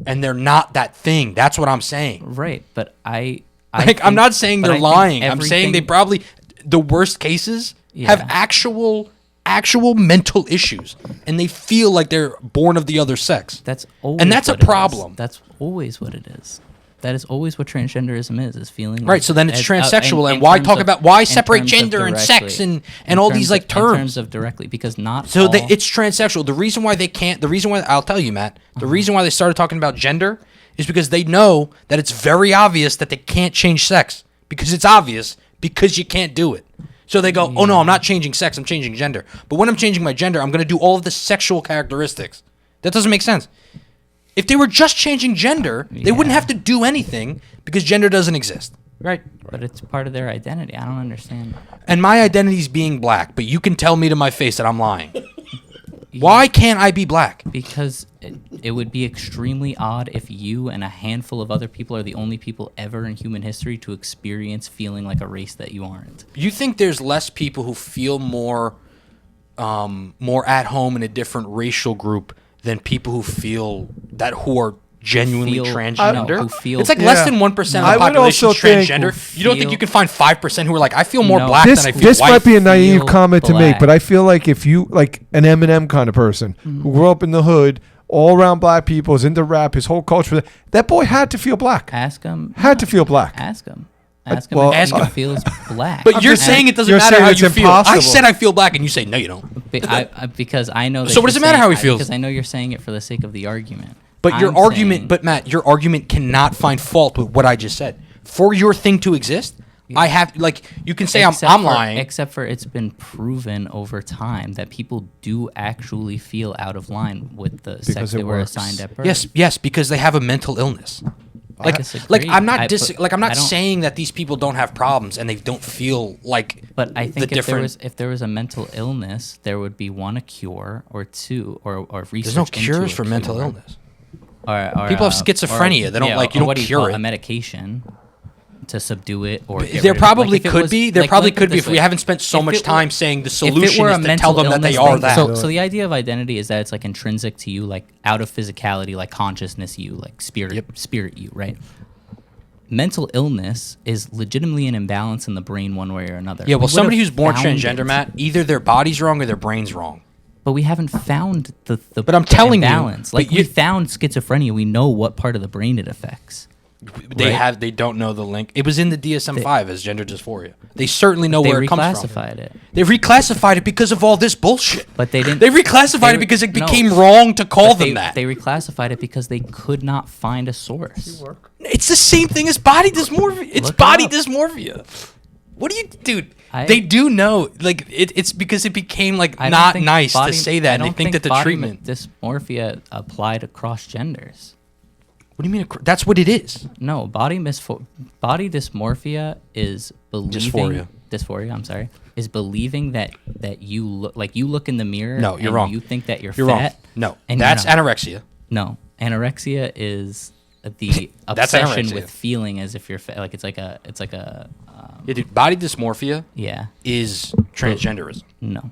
and they're not that thing. That's what I'm saying. Right, but I'm I'm not saying but they're I think lying. I'm saying they everything- probably the worst cases have Yeah. actual mental issues, and they feel like they're born of the other sex. That's always and that's a what it is. problem. That's always what it is. That is always what transgenderism is feeling Right, like- so then it's as- transsexual, in and why terms talk of- about why in separate terms of gender and sex directly. and all these like In terms? terms of directly, because not So all, it's transsexual. The reason why they can't, the reason why I'll tell you, Matt, the reason why they started talking about gender is because they know that it's very obvious that they can't change sex because it's obvious because you can't do it. So they go, oh no, I'm not changing sex, I'm changing gender. But when I'm changing my gender, I'm going to do all of the sexual characteristics. That doesn't make sense. If they were just changing gender, they wouldn't Yeah. have to do anything because gender doesn't exist. Right. but it's part of their identity. I don't understand. And my identity is being black, but you can tell me to my face that I'm lying. Why can't I be black? Because it would be extremely odd if you and a handful of other people are the only people ever in human history to experience feeling like a race that you aren't. You think there's less people who feel more at home in a different racial group than people who are genuinely Feel- transgender? no, who feel- it's like Yeah. less than 1% of I the would population is also think- transgender. who You don't think feel- you can find 5% who are like, I feel more No. black This than I feel this white? might be a naive Feel comment to make, black. but I feel like if you like an Eminem kind of person who grew up in the hood, all around black people, is into rap, his whole culture, that boy had to feel black. Ask him. Had to feel black. Ask him. Ask him well, if he ask him. feels black. But you're just- saying it doesn't you're matter saying how it's you feel. I impossible. said I feel black, and you say no, you don't. Because I know. That So what does you're it matter saying- how he feels? Because I know you're saying it for the sake of the argument. But your I'm argument, saying- but Matt, your argument cannot find fault with what I just said. For your thing to exist, I have you can say I'm lying. Except for it's been proven over time that people do actually feel out of line with the sex it they were works. assigned at birth. Yes, because they have a mental illness. disagree. I'm not I don't- saying that these people don't have problems and they don't feel like. But I think the different. if there was a mental illness, there would be one, a cure, or two, or research. There's no into cures a for mental cure. illness. Or, People have schizophrenia. They don't, like, you or don't what do cure call it. A medication to subdue it, or get rid There of it. probably Like, if it could was- be. There like, probably look at could be this if we way. haven't spent so If much it time were- saying the if it solution were a is to tell mental them that they illness are thing- that. So the idea of identity is that it's like intrinsic to you, like out of physicality, like consciousness you, like spirit you, right? Mental illness is legitimately an imbalance in the brain one way or another. Yeah, well, We somebody would've who's born found transgender, it, Matt, either their body's wrong or their brain's wrong. but we haven't found the But I'm telling you, imbalance. but Like we you- found schizophrenia, we know what part of the brain it affects. Right. They don't know the link. It was in the DSM-5 as gender dysphoria. They certainly know where it comes from. They reclassified it. They reclassified it because of all this bullshit. But they didn't. They reclassified it because it became wrong to call them that. They reclassified it because they could not find a source. It's the same thing as body dysmorphia. It's Look it body up. dysmorphia. What do you, dude? I- They do know. Like it's because it became like I don't not think nice to body- say that, I and they don't think that the body treatment. dysmorphia applied across genders. What do you mean? That's what it is. No, body dysmorphia is believing dysphoria. I'm sorry, is believing that you look in the mirror. No, you're and wrong. You think that you're You're fat. wrong. No, and that's you're not. anorexia. No, anorexia is the That's obsession anorexia. with feeling as if you're fat. Like it's like a Yeah, dude. Body dysmorphia yeah. is transgenderism. No.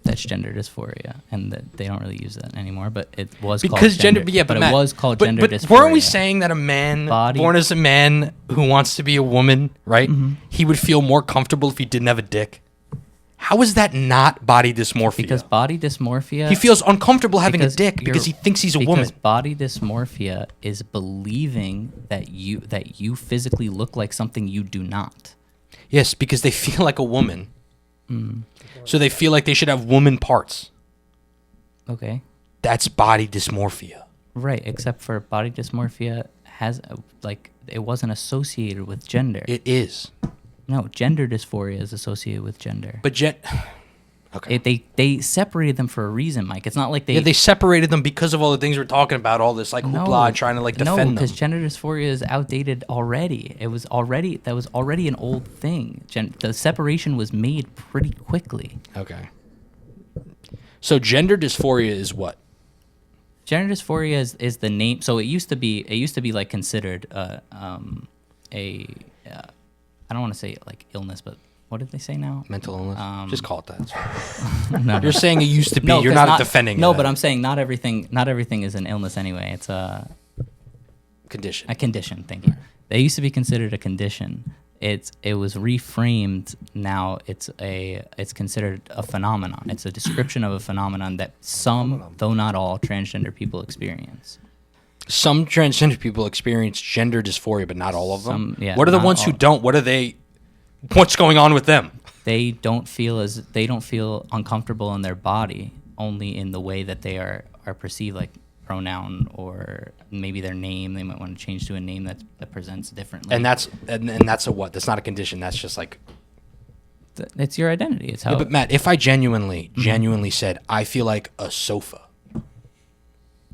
That's gender dysphoria, and that they don't really use that anymore. But it was Because called gender, yeah, but it Matt, was called but, gender but dysphoria. weren't we saying that a man Body- born as a man who wants to be a woman, right? Mm-hmm. He would feel more comfortable if he didn't have a dick. How is that not body dysmorphia? Because body dysmorphia, he feels uncomfortable having a because dick because he thinks he's a woman. Because body dysmorphia is believing that you physically look like something you do not. Yes, because they feel like a woman. Mm. So they feel like they should have woman parts. Okay. That's body dysmorphia. Right, except for body dysmorphia has it wasn't associated with gender. It is. No, gender dysphoria is associated with gender. But okay. They separated them for a reason, Mike. It's not like They separated them because of all the things we're talking about, all this like hoopla and trying to like defend them. No, because gender dysphoria is outdated already. That was already an old thing. The separation was made pretty quickly. Okay. So gender dysphoria is what? Gender dysphoria is the name. So it used to be like considered I don't want to say like illness, but what did they say now? Mental illness. Just call it that. No. You're saying it used to be. No, You're 'cause not defending. No, that but I'm saying not everything is an illness anyway. It's a condition. condition. Thank you. They used to be considered a condition. It was reframed. Now it's considered a phenomenon. It's a description of a phenomenon that some, though not all, transgender people experience. Some transgender people experience gender dysphoria, but not all of them. Some- yeah, what are the not ones who all. don't? What's going on with them? They don't feel uncomfortable in their body, only in the way that they are perceived, like pronoun or maybe their name. They might want to change to a name that presents differently. And that's a what? That's not a condition. That's just like. It's your identity. It's how. Yeah, but Matt, if I genuinely said I feel like a sofa,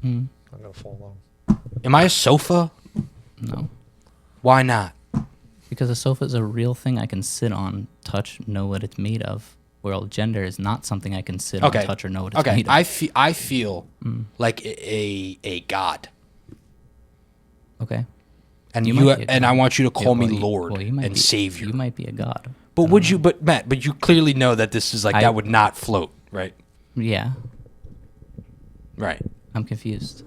I'm gonna fall down. am I a sofa? No, Why not? because a sofa is a real thing I can sit on, touch, know what it's made of. While gender is not something I can sit on, touch, or know what it's made of. I feel like a god, Okay. and You you might be a and god. I want you to call me well, Lord you might and be, Savior. You might be a god. But would you? But Matt, but you clearly know that this is like that would not float, right? Yeah, Right. I'm confused.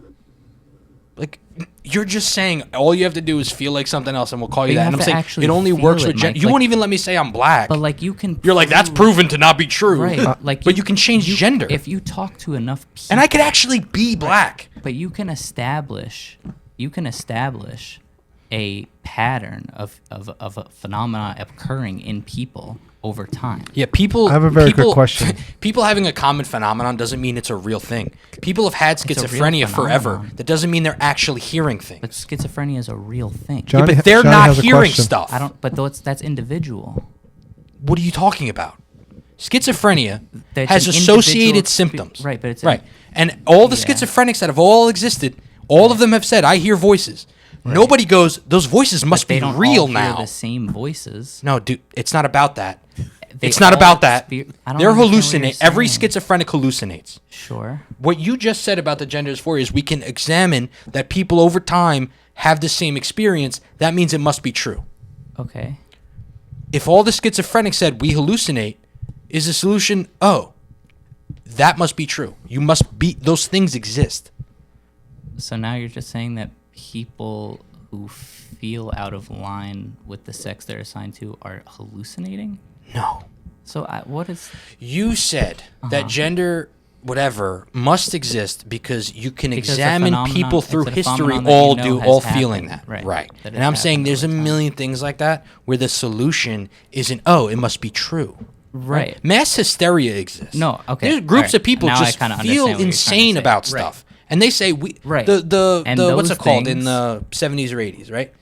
Like you're just saying all you have to do is feel like something else, and we'll call you But that. you And have I'm to saying actually it only feel works it, with gender. Mike. You Like- won't even let me say I'm black. But like you can. You're like that's proven to not be true. Right. Like but you can change gender, if you talk to enough people. and I could actually be black. But you can establish a pattern of a phenomena occurring in people over time. Yeah, people. I have a very quick question. People having a common phenomenon doesn't mean it's a real thing. People have had a real schizophrenia forever. phenomenon. That doesn't mean they're actually hearing things. But schizophrenia is a real thing. Johnny- but they're Johnny not has a hearing question. stuff. I don't. But that's individual. What are you talking about? Schizophrenia That's has an associated individual symptoms. right, but it's right. And all the Yeah. schizophrenics that have all existed, all of them have said, "I hear voices." Nobody goes, "Those voices must they be don't real all hear now." the same voices. No, dude, it's not about that. They It's not all about that. I don't They're understand what you're hallucinate. Every saying. schizophrenic hallucinates. Sure. What you just said about the gender dysphoria is we can examine that people over time have the same experience. That means it must be true. Okay. If all the schizophrenics said we hallucinate, is the solution, oh, that must be true. You must be, those things exist. So now you're just saying that people who feel out of line with the sex they're assigned to are hallucinating? No. So what is... You said that gender, whatever, must exist because you can Because the examine phenomenon- people through it's a history phenomenon that you know has all happened. feeling that. Right. That And has I'm saying happened there's a over time. million things like that where the solution isn't, oh, it must be true. Right. Mass hysteria exists. No, okay, There's groups alright. of people Now I just kinda feel understand what you're trying to insane say. about Right. stuff. And they say we Right. the And what's those it called in things- the 70s or 80s, right?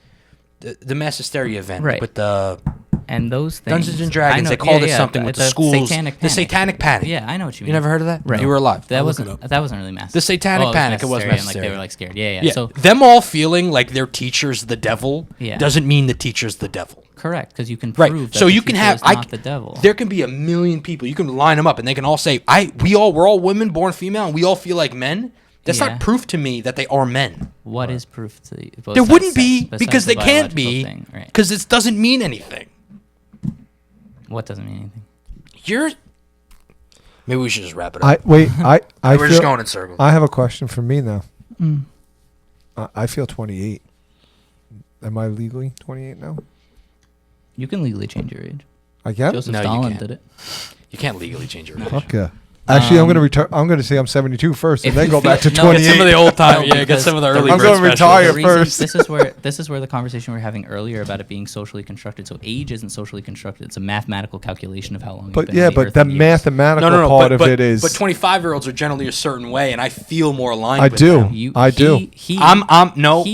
The mass hysteria event Right. with the And those things. Dungeons and Dragons. I know- They called yeah, it yeah, something with the schools. Satanic The Panic. Satanic Panic. Yeah, I know what you mean. You never heard of that? Right. You were alive. That I'll look it wasn't. up. That wasn't really massive. The Satanic Panic, it was and, necessary. Like they were like scared. Yeah, yeah. Yeah. So them all feeling like their teacher's the devil Yeah. doesn't mean the teacher's the devil. correct, because you can Right. prove that So the you can teacher have is not the devil. There can be a million people. You can line them up and they can all say, we're all women born female and we all feel like men. That's Yeah. not proof to me that they are men. What is proof to the? There wouldn't be besides because the they can't biological be thing, right. because it doesn't mean anything. What doesn't mean anything? Maybe we should just wrap it up. We're We're just going in circles. I have a question for me now. I feel 28. Am I legally 28 now? You can legally change your age. I can. Joseph No, you Stalin can't. did it. You can't legally change your age. Okay. Actually, I'm going to retire. I'm going to say I'm 72 first, and If then you go back to feel- no, Get some of 28. the old time. No, Yeah, get because some of the the early I'm bird gonna specials. retire The reason- first. This is where the conversation we were having earlier about it being socially constructed. So age isn't socially constructed. It's a mathematical calculation of how long. But you've been yeah, on the but earth the in years. mathematical part of it is. But 25-year-olds are generally a certain way, and I feel more aligned. I with do. them. I do.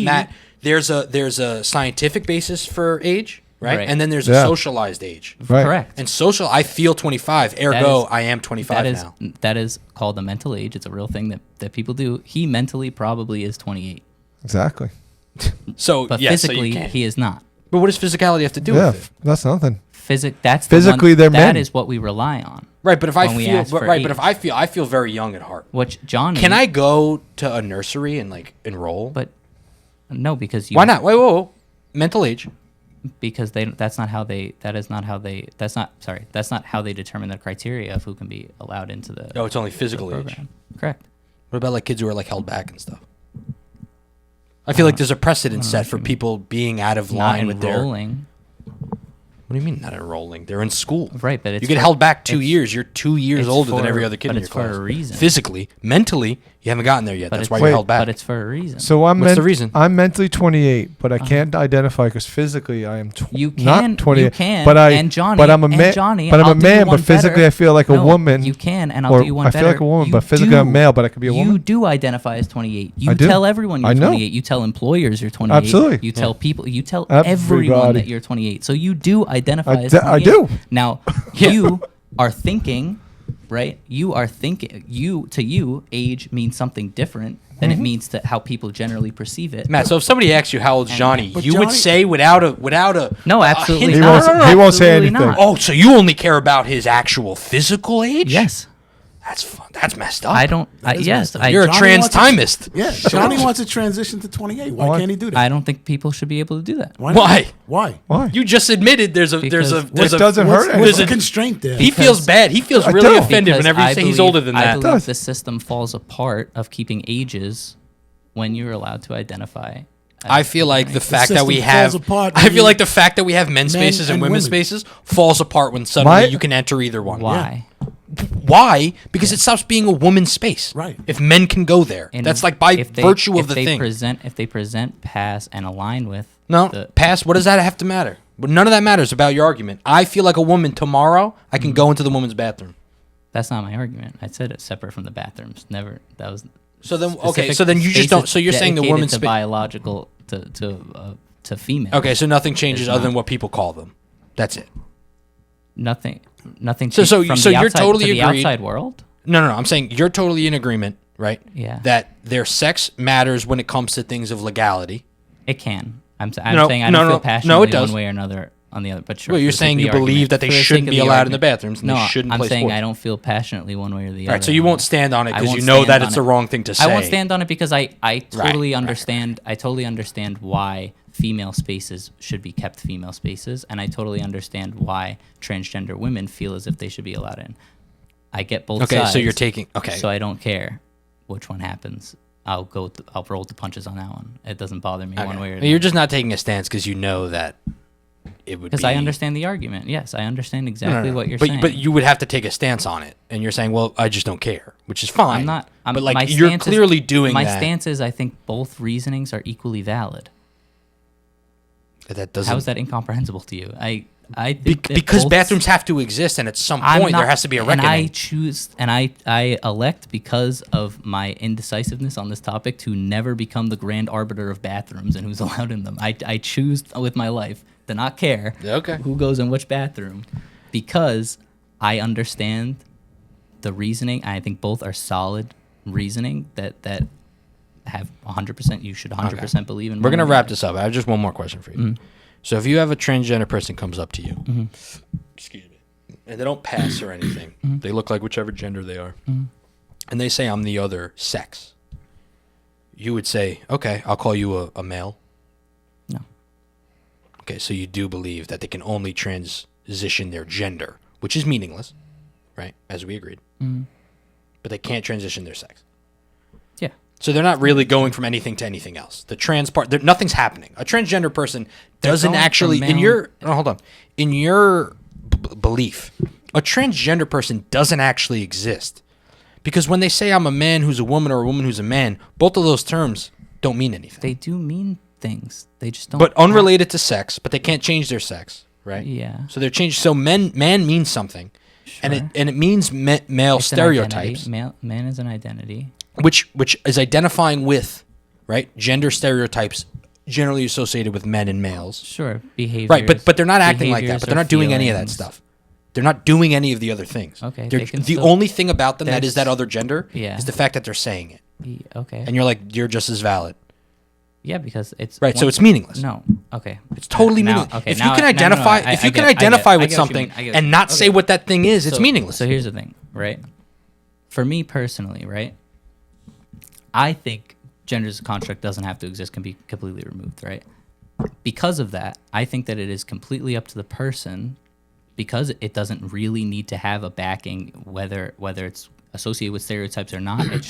Matt. There's a scientific basis for age, right? Right. And then there's Yeah. a socialized age. Right. Correct. And social, I feel 25. Ergo, I am 25 now. That is called a mental age. It's a real thing that people do. He mentally probably is 28, Exactly. So but yeah, so physically you can't. he is not. But what does physicality have to do Yeah, with it? that's nothing. That's Physically, the one, they're men. That is what we rely on. Right, but if I when we feel, ask for but if age. I feel very young at heart. Which Jonnie. Can I go to a nursery and like enroll? But no, because you. Why not? Whoa. Mental age. Because that's not how they determine the criteria of who can be allowed into the Oh, it's only physical age. program. Correct. What about like kids who are like held back and stuff? I feel like there's a precedent set for people being out of Not line with their. enrolling. What do you mean not enrolling? They're in school. Right, but it's you get for- held back 2 it's- years. You're 2 years it's older than for- every other kid but in it's your for class. a reason. Physically, mentally, you haven't gotten there yet. But That's it's why for- you're held back. But it's for a reason. So I'm What's the reason? I'm mentally 28, but I can't identify because physically I am You not can, 28. you can, but I, and Jonnie, but I'm a and man. Jonnie, But I'm I'll a do you man. one But physically, better. I feel like a No, woman. You can, and I'll or do you one I better. feel like a woman, You but physically I'm do- male, but I could be a You woman. do identify as 28. You I do. tell everyone I you're know. 28. You tell employers you're 28. Absolutely. You tell people. You tell everyone Everybody. that you're 28. So you do identify as I 28. do. Now you are thinking, right? You are thinking. To you, age means something different than Mm-hmm. it means to how people generally perceive it. Matt, so if somebody asks you how old's Johnny, But you would Johnny- say without a No, absolutely hint- not. He won't say Absolutely anything. not. Oh, so you only care about his actual physical age? Yes. That's fun. That's messed up. I don't. is Yes. messed up. You're a Johnny trans wants to- timist. Yeah, Johnny wants to transition to 28. Why Why? can't he do that? I don't think people should be able to do that. Why? not? Why? Why? Why? You just admitted there's a Because- Which doesn't What's, hurt. what's There's the a- constraint there? He feels bad. He feels I really do. offended Because whenever you I say he's believe- older than I that. believe does. the system falls apart of keeping ages when you're allowed to identify. I feel like the fact that we system have falls apart I when feel you- like the fact that we have men's men spaces and and women's women. spaces falls apart when suddenly My- you can enter either one. Why? Why? Because it stops being a woman's space. Right. If men can go there. And That's like by if they- virtue if of the they thing. If they present, pass, and align with No, the, past. What does that have to matter? But none of that matters about your argument. I feel like a woman tomorrow. I Mm-hmm. can go into the woman's bathroom. that's not my argument. I said it's separate from the bathrooms. Never. That was. So then, okay. specific So then you just spaces don't. So you're saying the dedicated woman's to space. biological to female. Okay. So nothing changes It's other than not. what people call them. That's it. Nothing. Nothing. So- so- from so the you're outside, totally to the agreed- outside world. No. I'm saying you're totally in agreement, right? Yeah. That their sex matters when it comes to things of legality. It can. I'm No, saying I no, don't no. feel passionately No, it does. one way or another on the other. But sure. Well, you're for the sake saying of you the believe argument. that they For the sake shouldn't of be the allowed in the argument. bathrooms and No, they shouldn't I'm play saying sports. I don't feel passionately one way or the All other. right, so you on won't that. stand on it I because won't you know stand that on it's it. the wrong thing to say. I won't stand on it because I totally right. understand. I totally understand why female spaces should be kept female spaces, and I totally understand why transgender women feel as if they should be allowed in. I get both Okay, sides. so you're taking. Okay. So I don't care which one happens. I'll roll the punches on that one. It doesn't bother me one way or the You're other. just not taking a stance because you know that it would be. Because I understand the argument. Yes, I understand exactly what you're but, saying. But you would have to take a stance on it, and you're saying, "Well, I just don't care," which is fine. I'm not. but like my you're stance is- clearly doing my that. stance is, I think both reasonings are equally valid. That doesn't. How is that incomprehensible to you? I think that because both- bathrooms have to exist, and at some I'm point not- there has to be a And I reckoning. choose, and I elect because of my indecisiveness on this topic to never become the grand arbiter of bathrooms and who's allowed in them. I choose with my life to not care Okay. who goes in which bathroom, because I understand the reasoning. I think both are solid reasoning that have 100%. You should 100% believe in. We're gonna one wrap another. this up. I have just one more question for you. Mm-hmm. So if you have a transgender person comes up to you, excuse me, and they don't pass or anything, they look like whichever gender they are, and they say I'm the other sex, you would say, okay, I'll call you a male. No. Okay, so you do believe that they can only transition their gender, which is meaningless, right? As we agreed. But they can't transition their sex. Yeah. So they're not really going from anything to anything else. The trans part, nothing's happening. A transgender person doesn't going actually, from in male- your, no, hold on, in your belief, a transgender person doesn't actually exist. Because when they say I'm a man who's a woman or a woman who's a man, both of those terms don't mean anything. They do mean things. They just don't. But unrelated to sex, but they can't change their sex, right? Yeah. So they're changed. So man means something, and Sure. it means male It's an stereotypes, identity. Man is an identity. which is identifying with, right, gender stereotypes generally associated with men and males. Sure. Behaviors. Right, but they're not acting like that. behaviors But they're or not doing any of that feelings. stuff. They're not doing any of the other things. Okay, They're, they can the still- only thing about them that is there's- that other gender Yeah. is the fact that they're saying it, Okay. and you're like, you're just as valid. Yeah, because it's Right, so once- it's meaningless. No. Okay. It's totally Now- meaningless. okay, If now- you can no, no, no, identify, I- if you I can get- I get- identify I with get what you something mean, I get what and you not mean. say Okay. what that thing is, it's So- meaningless. So here's the thing, right? For me personally, right? I think gender as a construct doesn't have to exist, can be completely removed, right? Because of that, I think that it is completely up to the person, because it doesn't really need to have a backing, whether it's associated with stereotypes or not. It's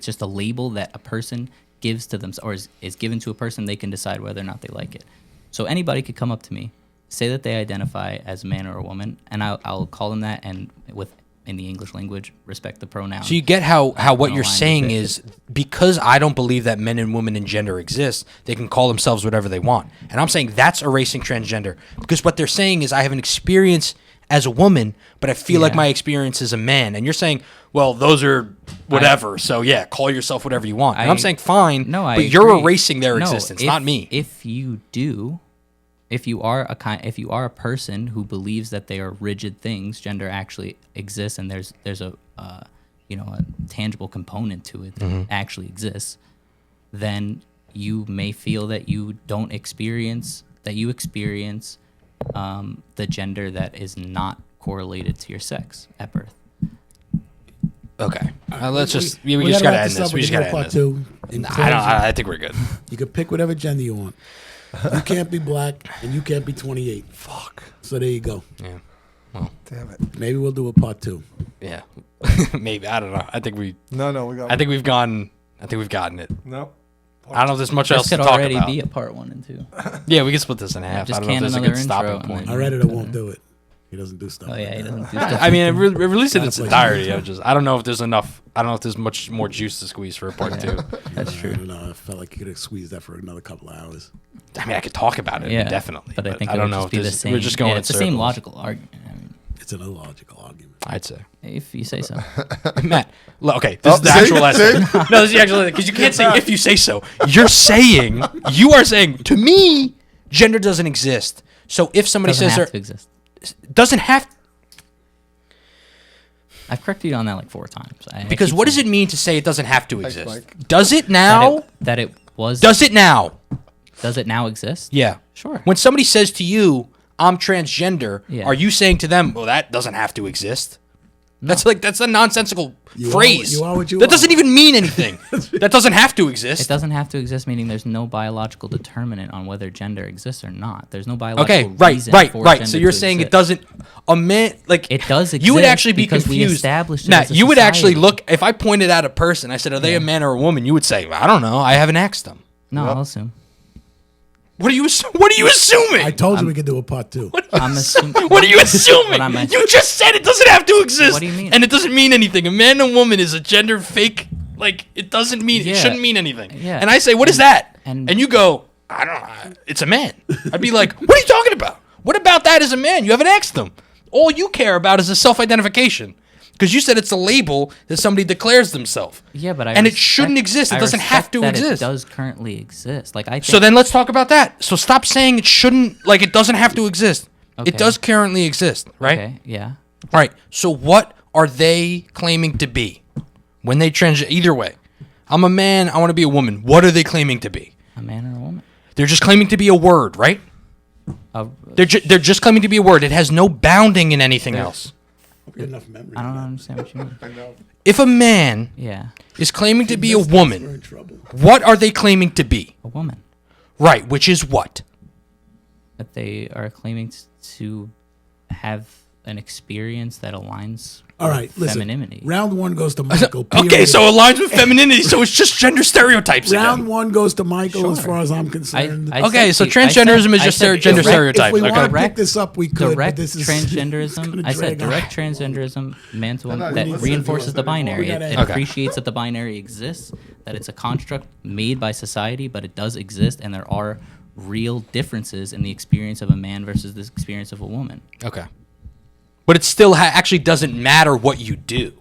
just a label that a person gives to them, or is given to a person. They can decide whether or not they like it. So anybody could come up to me, say that they identify as a man or a woman, and I'll call them that, and in the English language, respect the pronoun. So you get how what gonna you're lie saying with it. is, because I don't believe that men and women in gender exist, they can call themselves whatever they want. And I'm saying that's erasing transgender, because what they're saying is I have an experience as a woman, but I feel like Yeah. my experience is a man. And you're saying, well, those are whatever. So yeah, call yourself whatever you want. And I'm saying fine, No, I but you're agree. erasing their No, existence, not me. If you are a person who believes that they are rigid things, gender actually exists, and there's a a tangible component to it that Mm-hmm. actually exists, then you may feel that you experience the gender that is not correlated to your sex at birth. Okay. Let's just we we just gotta gotta wrap end this this. up. We We just can gotta do end part this. two. In I closing, I think we're good. You can pick whatever gender you want. You can't be black, and you can't be 28. Fuck. So there you go. Yeah. Damn it. Maybe we'll do a part two. Yeah. Maybe. I don't know. I think we've gotten it. No. I don't know if there's much This else to could talk already about. be a part 1 and 2. Yeah, we can split this in half. just I don't know if can there's a another good stopping intro and point. then- Our editor won't do it. He doesn't do stuff. Oh yeah, he like that. doesn't do stuff. I mean, it released it in its Gotta play entirety. I don't know if there's enough. I don't know if there's much more juice to squeeze for a part two. That's true. I don't know. I felt like you could have squeezed that for another couple of hours. I mean, I could talk about it, Yeah, definitely. But I think I it don't would know just if be the this, same. we're just going yeah, in it's the same circles. logical argument. I mean, It's an illogical argument. I'd say. if you say so. Matt, okay, this is the see? actual lesson. No, this is the actual lesson, because you can't say if you say so. You are saying, to me, gender doesn't exist. So if somebody Doesn't says have to there exist. doesn't have, I've corrected you on that like 4 times. because what does it mean to say it doesn't have to exist? Mike. Does it now? that it was? Does it now? Does it now exist? Yeah. Sure. When somebody says to you, I'm transgender, Yeah. are you saying to them, well, that doesn't have to exist? That's a nonsensical phrase. you are what you that are. doesn't even mean anything. That doesn't have to exist. It doesn't have to exist, meaning there's no biological determinant on whether gender exists or not. There's no biological Okay, reason right. for So gender you're to saying it exist. doesn't, a man, like, It does you would exist actually be because we confused. established it Matt, as a you would actually society. look, if I pointed out a person, I said, are they a man or a woman? You would say, I don't know. I haven't asked them. No, I'll assume. What are you assuming? I told you we could do a part two. I'm assuming. What are you assuming? What I'm ass- You just said it doesn't have to exist. What do you mean? And it doesn't mean anything. A man and woman is a gender fake. Like, it doesn't mean, it Yeah. shouldn't mean anything. Yeah. And I say, what is that? and- And you go, I don't know. It's a man. I'd be like, what are you talking about? What about that as a man? You haven't asked them. All you care about is a self-identification. Because you said it's a label that somebody declares themselves. Yeah, but it shouldn't exist. It doesn't have to that exist. It does currently exist. Like I think, So then let's talk about that. So stop saying it shouldn't, like it doesn't have to exist. Okay. It does currently exist, right? Okay, yeah. All right. So what are they claiming to be when they either way? I'm a man, I want to be a woman. What are they claiming to be? A man or a woman. They're just claiming to be a word, right? Uh, They're just claiming to be a word. It has no bounding in anything else. Good enough memory. I don't understand what you mean. I know. If a man Yeah, is claiming to be a Missed us, we're in woman, trouble. what are they claiming to be? a woman. Right, which is what? That they are claiming to have an experience that aligns All with right, listen. femininity. Round one goes to Michael. Okay, period. so it aligns with femininity, so it's just gender stereotypes round again. one goes to Michael as Sure. far as I'm concerned. I Okay, said so to you- I transgenderism said- is I just said gender direct- stereotypes. If we Okay. want to pick Direct- this up, we could. Direct but this is transgenderism. gonna I said drag on. direct transgenderism, man to woman, no, that let's reinforces do the it. binary. We gotta It end. Okay. appreciates that the binary exists, that it's a construct made by society, but it does exist, and there are real differences in the experience of a man versus the experience of a woman. Okay. But it still actually doesn't matter what you do,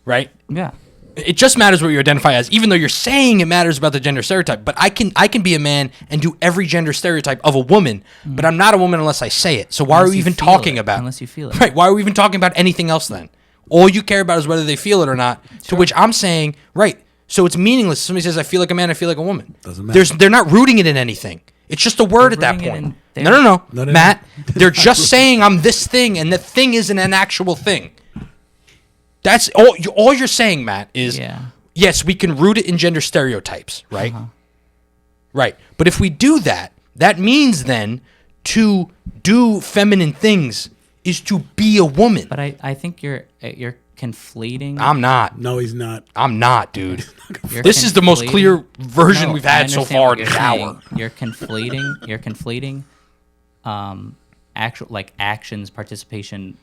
right? Yeah. It just matters what you identify as, even though you're saying it matters about the gender stereotype. But I can be a man and do every gender stereotype of a woman, but I'm not a woman unless I say it. So why are Unless we you even feel talking it, about unless you feel it. Right. Why are we even talking about anything else then? All you care about is whether they feel it or not. To which I'm saying, right. So it's meaningless. Somebody says I feel like a man, I feel like a woman. Doesn't matter. They're not rooting it in anything. It's just a word at that rooting it point. in No, their- no, No, no, Matt. no. They're just saying I'm this thing, and the thing isn't an actual thing. That's all. All you're saying, Matt, is Yeah. yes, we can root it in gender stereotypes, right? Right. But if we do that, that means then to do feminine things is to be a woman. But I think you're conflating. I'm not. No, he's not. I'm not, dude. You're This is the most conflating- clear version No, we've I had so understand far what in you're an saying. hour. You're conflating actual like actions, participation,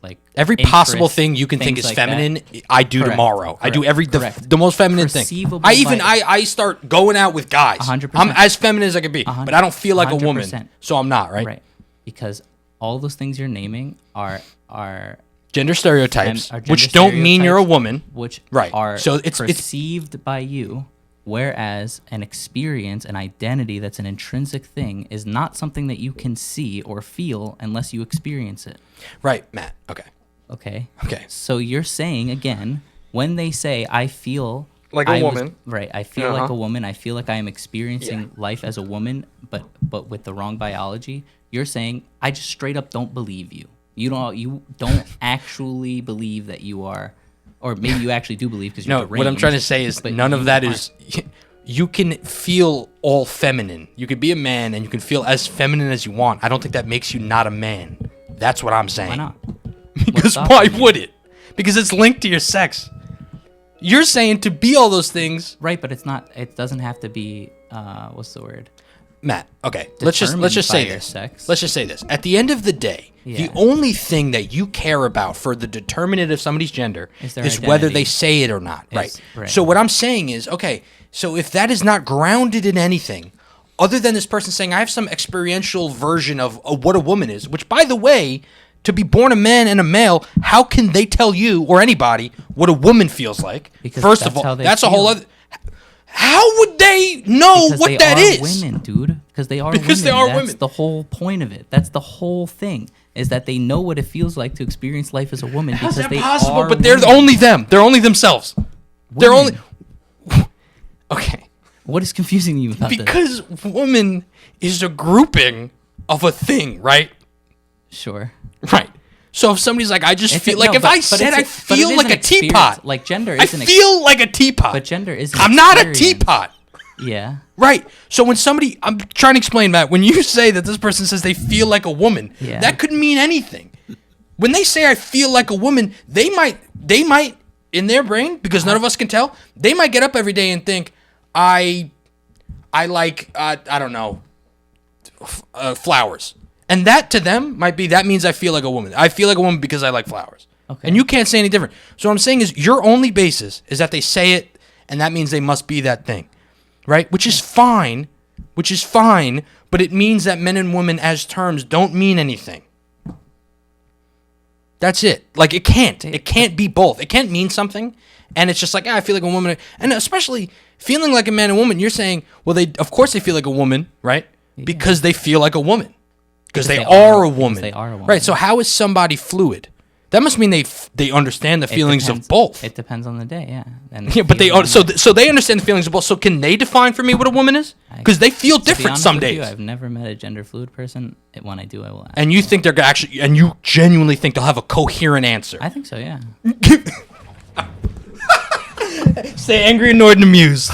like Every possible interest, thing you can think things is like that. feminine, I do Correct, tomorrow. I do correct, every correct. the most feminine thing. Perceivable I start going out with guys. 100%. I'm as feminine as I can be, but I don't feel like a woman, 100%. so I'm not, right? Right. Because all those things you're naming are Gender stereotypes, Are gender which don't mean you're a stereotypes. woman. which Right. are So it's perceived by you, whereas an experience, an identity that's an intrinsic thing is not something that you can see or feel unless you experience it. Right, Matt. Okay. Okay. Okay. So you're saying again, when they say I feel Like a woman. right? I feel like Uh-huh. a woman. I feel like I am experiencing life as a woman, but with the wrong biology. You're saying I just straight up don't believe you. You don't actually believe that you are, or maybe you actually do believe because you're No, what I'm trying to say is but none of you that aren't. is. You can feel all feminine. You can be a man and you can feel as feminine as you want. I don't think that makes you not a man. That's what I'm saying. Why not? Because stopping why you? would it? Because it's linked to your sex. You're saying to be all those things, Right, but it's not. It doesn't have to be. What's the word? Matt. Okay, let's just Determined say by your this. sex. Let's just say this. At the end of the day, the Yeah. only thing that you care about for the determinant of somebody's gender Is their is whether they identity. say it or not. Right. right. So what I'm saying is, okay, so if that is not grounded in anything other than this person saying I have some experiential version of what a woman is, which by the way, to be born a man and a male, how can they tell you or anybody what a woman feels like? Because First of that's how all, they that's a whole feel. other. How would they know Because what they that are is? women, dude. Because they are Because women. they are That's women. the whole point of it. That's the whole thing. Is that they know what it feels like to experience life as a woman How's because that they possible? are But they're women. only them. They're only themselves. They're only. Women. Okay. What is confusing you about this? Because woman is a grouping of a thing, right? Sure. Right. So if somebody's like, I just It's feel a- like no, if but- I but said it's I a- but it feel is like an a experience. teapot, Like gender I is an feel like a teapot. But gender is an I'm not a experience. teapot. Yeah. Right. So when somebody, I'm trying to explain, Matt, when you say that this person says they feel like a woman, Yeah. that could mean anything. When they say I feel like a woman, they might in their brain, because none of us can tell, they might get up every day and think, I like, I don't know, flowers. And that to them might be, that means I feel like a woman. I feel like a woman because I like flowers. Okay. And you can't say any different. So what I'm saying is your only basis is that they say it, and that means they must be that thing. Right? Which is fine, but it means that men and women as terms don't mean anything. That's it. Like, it can't. It can't be both. It can't mean something, and it's just like, I feel like a woman. And especially feeling like a man and woman, you're saying, well, of course they feel like a woman, right? Yeah. Because they feel like a woman. Because they are a woman. They are a woman. Right, so how is somebody fluid? That must mean they understand the feelings of both. It depends on the day, yeah. And yeah, but so they understand the feelings of both. So can they define for me what a woman is? Because they feel different some days. I've never met a gender fluid person. When I do, I will ask. And you think they're actually, and you genuinely think they'll have a coherent answer? I think so, yeah. Stay angry, annoyed, and amused.